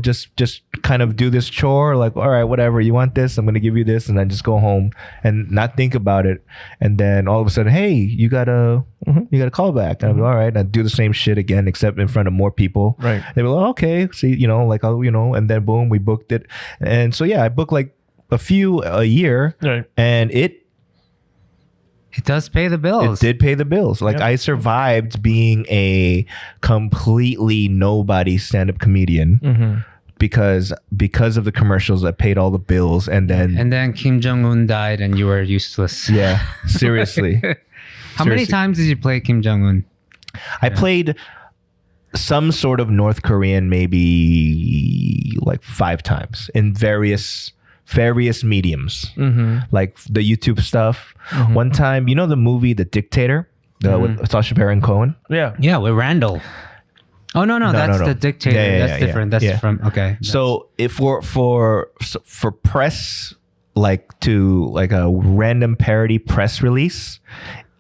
just kind of do this chore, like, all right, whatever, you want this, I'm gonna give you this, and then just go home and not think about it. And then all of a sudden, hey, you got a call back. And I'm like, all right, I do the same shit again, except in front of more people. Right. They were like, okay, see, like, and then boom, we booked it. And so yeah, I booked like a few a year, right. And it does pay the bills. It did pay the bills. Like I survived being a completely nobody stand-up comedian because of the commercials that paid all the bills. And then Kim Jong-un died and you were useless. Yeah, seriously. How many times did you play Kim Jong-un? I played some sort of North Korean maybe like 5 times in various mediums, like the YouTube stuff. One time, the movie The Dictator, with Sacha Baron Cohen. Yeah, with Randall. Oh no, that's The Dictator. That's different. That's from So if for press, like to like a random parody press release,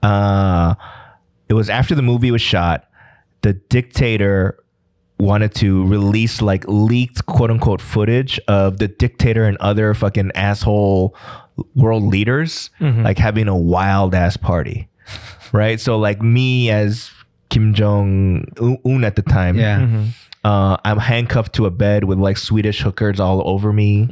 it was after the movie was shot. The Dictator wanted to release like leaked quote unquote footage of the dictator and other fucking asshole world leaders like having a wild ass party, right? So like me as Kim Jong-un at the time, I'm handcuffed to a bed with like Swedish hookers all over me.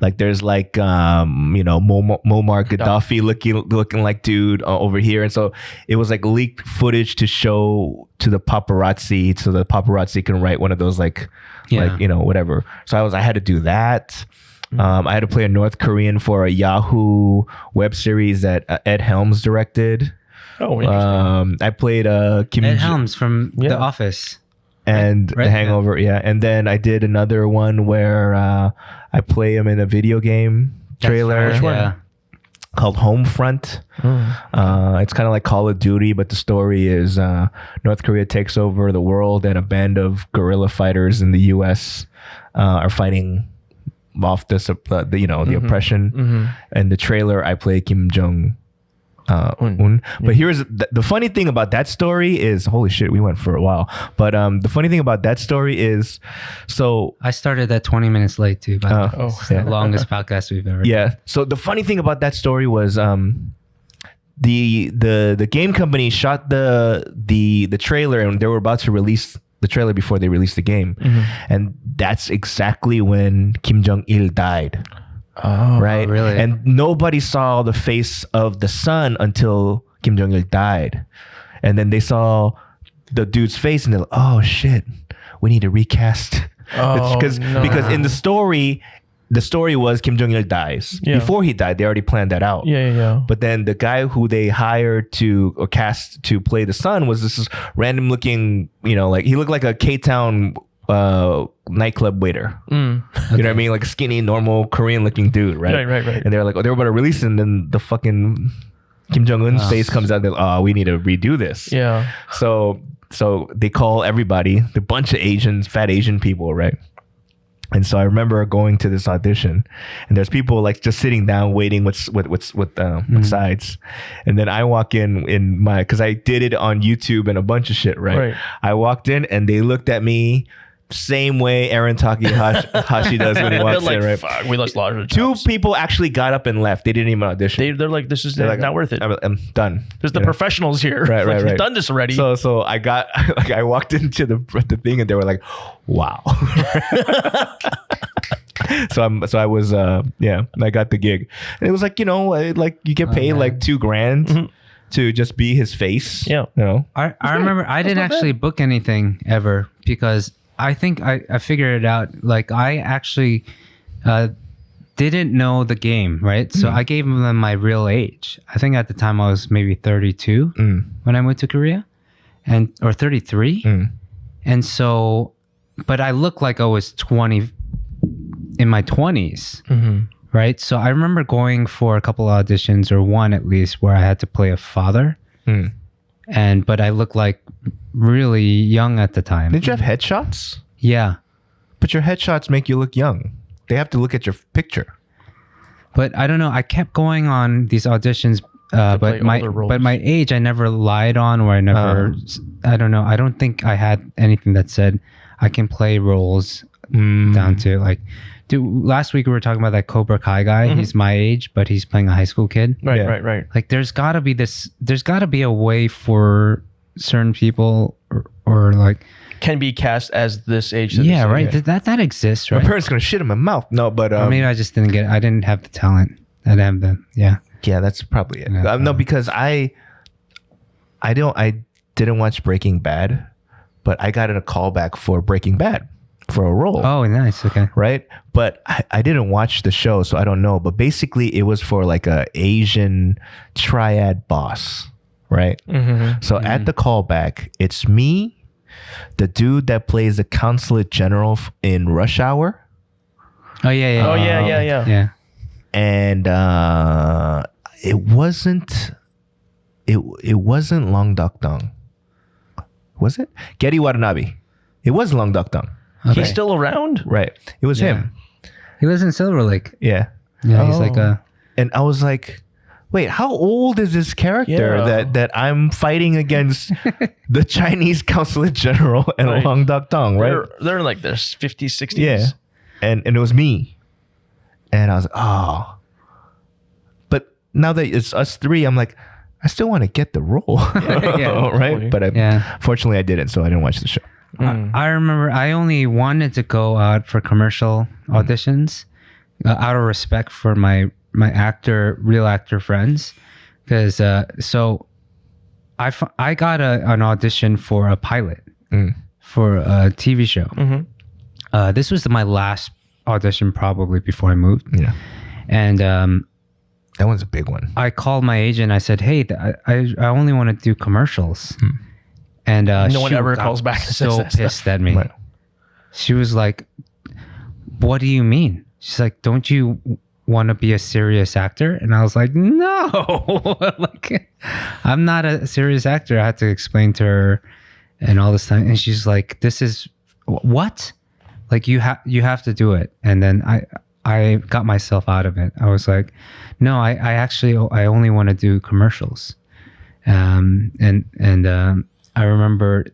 Like there's like Muammar Gaddafi looking like dude over here, and so it was like leaked footage to show to the paparazzi, so the paparazzi can write one of those like whatever. So I had to do that. I had to play a North Korean for a Yahoo web series that Ed Helms directed. Oh, interesting. I played Ed Helms from The Office. And The Hangover, and then I did another one where I play him in a video game trailer called Homefront. It's kind of like Call of Duty, but the story is North Korea takes over the world, and a band of guerrilla fighters in the U.S. Are fighting off the oppression. And the trailer, I play Kim Jong Un. But here's the funny thing about that story is, holy shit, we went for a while. But the funny thing about that story is, so I started at 20 minutes late too. It's the longest podcast we've ever done. So the funny thing about that story was the game company shot the trailer, and they were about to release the trailer before they released the game, and that's exactly when Kim Jong-il died. Oh, right? Really? And nobody saw the face of the son until Kim Jong-il died. And then they saw the dude's face and they're like, oh shit, we need to recast. Because in the story was Kim Jong-il dies. Before he died, they already planned that out. But then the guy who they hired or cast to play the son was this random looking, like he looked like a K-Town nightclub waiter. You know what I mean? Like a skinny, normal Korean looking dude, right? Right. And they're like, they were about to release it, and then the fucking Kim Jong-un's face comes out, and they're like, we need to redo this. Yeah. So they call everybody, the bunch of fat Asian people, right? And so I remember going to this audition, and there's people like just sitting down waiting with sides, and then I walk in my, because I did it on YouTube and a bunch of shit, right? I walked in and they looked at me same way Aaron Takahashi does when he walks in, right? Fuck, we lost larger. Two people actually got up and left. They didn't even audition. They're like, this is not worth it. I'm done. There's the professionals here. Right. We've done this already. So I got I walked into the thing, and they were like, wow. So I was I got the gig, and it was like, like you get paid like $2,000 to just be his face. Yeah. I remember I didn't actually book anything ever because I think I figured it out. Like I actually didn't know the game, right? So I gave them my real age. I think at the time I was maybe 32 when I went to Korea, or 33. And so, but I looked like I was 20 in my 20s, right? So I remember going for a couple of auditions, or one at least, where I had to play a father. But I looked like really young at the time. Did you have headshots? Yeah. But your headshots make you look young. They have to look at your picture. But I don't know. I kept going on these auditions, but my age I never lied on, or I never. I don't know. I don't think I had anything that said I can play roles down to like. Dude, last week we were talking about that Cobra Kai guy. He's my age, but he's playing a high school kid. Right. Like there's got to be this. There's got to be a way for certain people or like can be cast as this age. Yeah, right. That exists, right? My parents gonna shit in my mouth. No, but or maybe I just didn't get it. I didn't have the talent. I didn't have the Yeah, that's probably it. No, because I didn't watch Breaking Bad, but I got in a callback for Breaking Bad for a role. Oh, nice. Okay. Right? But I didn't watch the show, so I don't know. But basically, it was for like a Asian triad boss, right? So at the callback, it's me, the dude that plays the consulate general in Rush Hour. Oh, yeah. Oh, yeah. And it wasn't Long Dok Dong. Was it? Gary Watanabe. It was Long Dok Dong. Okay. He's still around? Right. It was him. He lives in Silver Lake. Yeah. Yeah, he's like a... And I was like, wait, how old is this character that I'm fighting against the Chinese consulate general and Long Dok Dong, right? They're like their 50s, 60s. Yeah. And it was me. And I was like, oh. But now that it's us three, I'm like, I still want to get the role. Right? But fortunately I didn't, so I didn't watch the show. I remember I only wanted to go out for commercial auditions out of respect for my real actor friends, because so I got an audition for a pilot for a TV show. This was my last audition probably before I moved. Yeah. And that one's a big one. I called my agent. I said, "Hey, I only want to do commercials." And no one ever calls back and says so that stuff. pissed at me. Right. She was like, "What do you mean?" She's like, "Don't you want to be a serious actor?" And I was like, "No, like, I'm not a serious actor." I had to explain to her and all this time. And she's like, "This is what? Like, you have to do it." And then I got myself out of it. I was like, "No, I actually only want to do commercials." I remember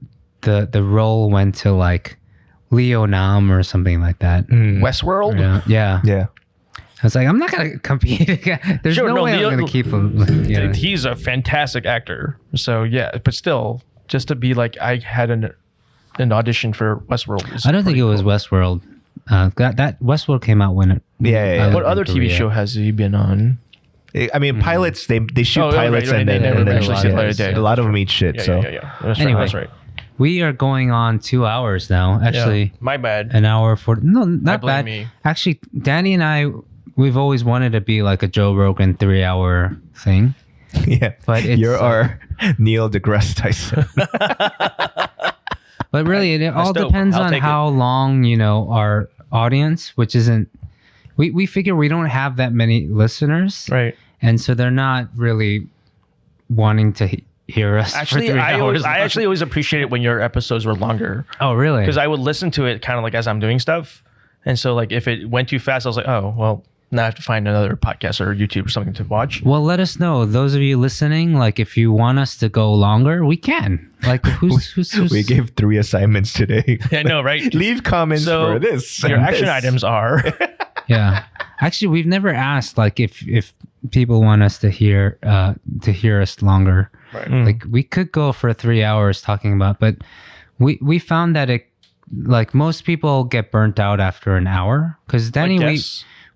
the role went to like Leo Nam or something like that. Westworld? Yeah. Yeah. I was like, I'm not going to compete again. There's no way I'm going to keep him. Yeah. He's a fantastic actor. So yeah, but still, just to be like, I had an audition for Westworld. I don't think it was Westworld. That Westworld came out when it. Yeah. What other TV show has he been on? I mean, pilots, they shoot pilots right. and They then never actually see light of day. a lot of them eat shit. Yeah, so yeah. That's Anyway. right. We are going on 2 hours now. Actually, Yeah. My bad. an hour 40. No, not blame bad. me. Actually, Danny and I, we've always wanted to be like a Joe Rogan 3-hour thing. yeah. But it's, You're our Neil deGrasse Tyson. But really, it all dope. depends I'll on take how long, our audience, which isn't. We figure we don't have that many listeners, Right. and so they're not really wanting to hear us. Actually, for 3 hours. I actually always appreciate it when your episodes were longer, Oh, really? because I would listen to it kind of like as I'm doing stuff, and so like if it went too fast, I was like, oh well, now I have to find another podcast or YouTube or something to watch. Well, let us know. Those of you listening, like if you want us to go longer, we can. Like who's We gave 3 assignments today. I know, right? Leave comments So for this. your and action this. items are Yeah. Actually, we've never asked like if people want us to hear us longer. right. Like we could go for 3 hours talking about, but we found that it like most people get burnt out after an hour, because Danny,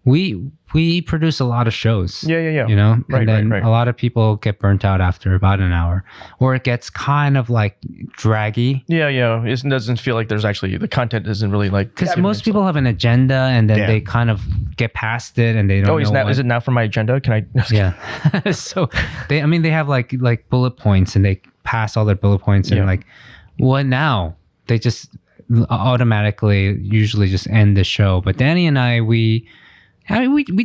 we produce a lot of shows. Yeah. And then a lot of people get burnt out after about an hour, or it gets kind of like draggy. Yeah. It doesn't feel like there's actually the content isn't really like, Because most people have an agenda, and then Yeah. they kind of get past it, and they don't. is it now for my agenda? Can I? Yeah. So they have like bullet points, and they pass all their bullet points, and Yeah. like, what now? They just automatically usually just end the show. But Danny and I, we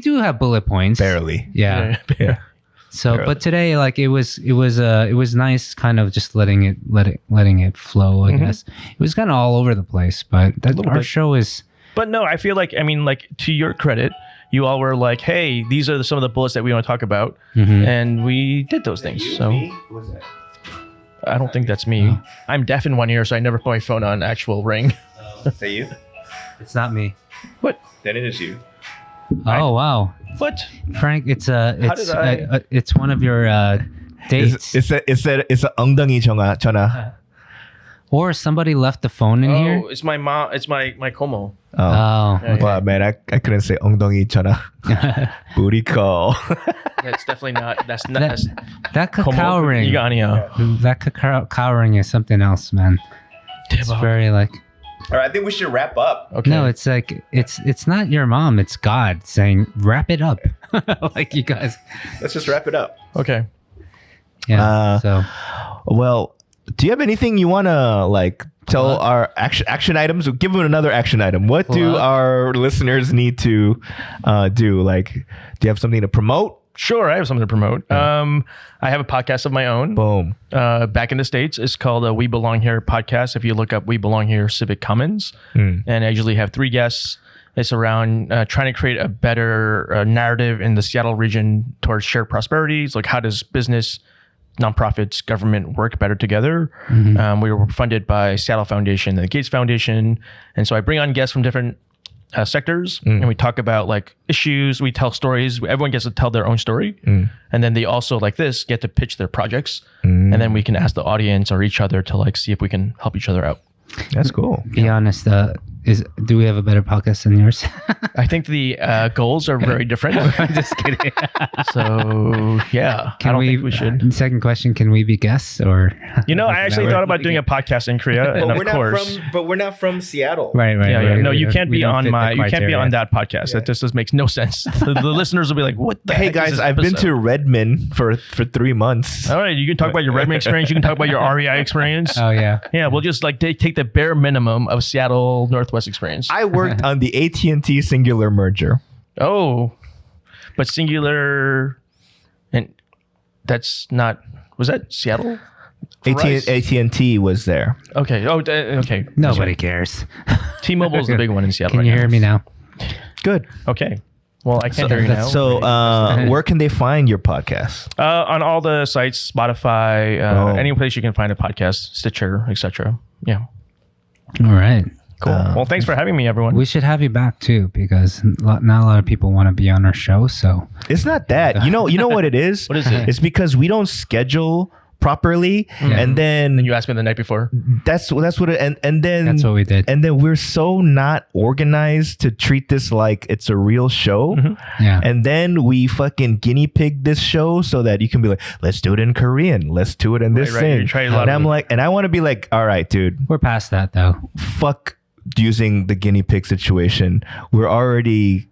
do have bullet points. Barely. Yeah. Yeah. So, but today, like it was nice, kind of just letting it flow. I guess it was kind of all over the place, but our bit. show is. But no, I feel like, to your credit, you all were like, hey, these are some of the bullets that we want to talk about. And we did those things. So I don't think that's me. I'm deaf in one ear, so I never put my phone on actual ring. Is that you? It's not me. What? Then it is you. Oh wow, What? Frank! It's did I- it's one of your dates, It's a 엉덩이 전화. or somebody left the phone in here. It's my mom. It's my Como. Oh, Yeah. Wow, man, I couldn't say 엉덩이 전화. Booty call. Yeah, it's definitely not. That's not. that that cacao ring. Igania. That cacao ring is something else, man. It's very like. All right, I think we should wrap up. Okay. No, it's like it's not your mom. It's God saying, "Wrap it up." Like you guys. Let's just wrap it up. Okay. Yeah. So Well, do you have anything you want to like tell our action items? Give them another action item. What do our listeners need to do? Like, do you have something to promote? Sure, I have something to promote. I have a podcast of my own. Boom. Back in the States, it's called We Belong Here podcast. If you look up We Belong Here Civic Commons, and I usually have 3 guests. It's around trying to create a better narrative in the Seattle region towards shared prosperity. It's like, how does business, nonprofits, government work better together? We were funded by Seattle Foundation and the Gates Foundation. And so I bring on guests from different sectors, and we talk about like issues, we tell stories, everyone gets to tell their own story, and then they also, like this, get to pitch their projects, and then we can ask the audience or each other to like see if we can help each other out. That's cool. Be honest. Do we have a better podcast than yours? I think the goals are very different. I'm just kidding. So yeah, I don't think we should. Second question: can we be guests or? I actually thought about doing a podcast in Korea, and of course, but we're not from Seattle. Right. Yeah. No, you can't We be don't on fit the my. You can't be criteria. on that podcast. That just makes no sense. The listeners will be like, "What the Hey heck is guys, this I've been episode?" to Redmond for 3 months. All right, you can talk about your Redmond experience. You can talk about your REI experience. Oh yeah. Yeah, we'll just like take the bare minimum of Seattle Northwest experience. I worked on the AT&T Singular merger. Oh, but singular, and that's not. Was that Seattle? AT&T was there. Okay. Oh, okay. Nobody cares. T-Mobile is the big one in Seattle. Can you hear me now? Good. Okay. Well, I can't hear you now. So, where can they find your podcast? On all the sites, Spotify, any place you can find a podcast, Stitcher, etc. Yeah. All right. Cool. Well, thanks for having me, everyone. We should have you back too, because not a lot of people want to be on our show. So It's not that. You know what it is? What is it? It's because we don't schedule properly, and then You asked me the night before. that's what it, and then that's what we did. And then we're so not organized to treat this like it's a real show. Yeah. And then we fucking guinea pig this show so that you can be like, let's do it in Korean. Let's do it in this Right. thing. You try a lot And of I'm it. like, and I want to be like, all right, dude, We're past that though. fuck using the guinea pig situation. We're already,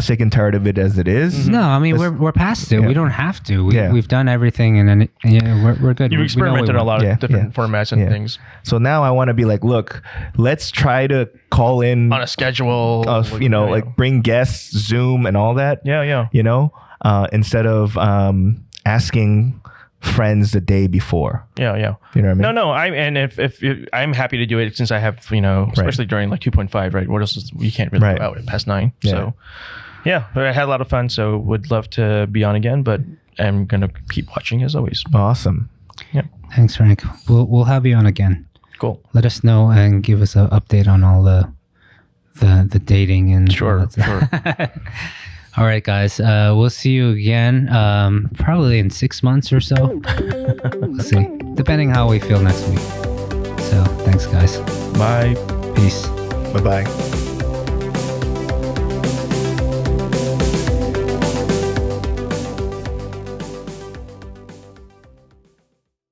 sick and tired of it as it is. No, I mean we're past it. Yeah. We don't have to. Yeah. We've done everything, and then we're good. You've We know experimented we in a want. lot of different formats and Yeah. things So now I want to be like, look, let's try to call in, on a schedule. like bring guests, Zoom, and all that. Yeah. Instead of asking friends the day before. Yeah. You know what I mean? No. If I'm happy to do it since I have, especially during like 2.5, right? What else you can't really go out past 9. Yeah. So yeah, but I had a lot of fun. So would love to be on again, but I'm going to keep watching as always. Awesome. Yeah. Thanks, Frank. We'll have you on again. Cool. Let us know and give us an update on all the dating and all Sure. that stuff. All right, guys. We'll see you again, probably in 6 months or so. We'll see, depending how we feel next week. So, thanks, guys. Bye. Peace. Bye-bye.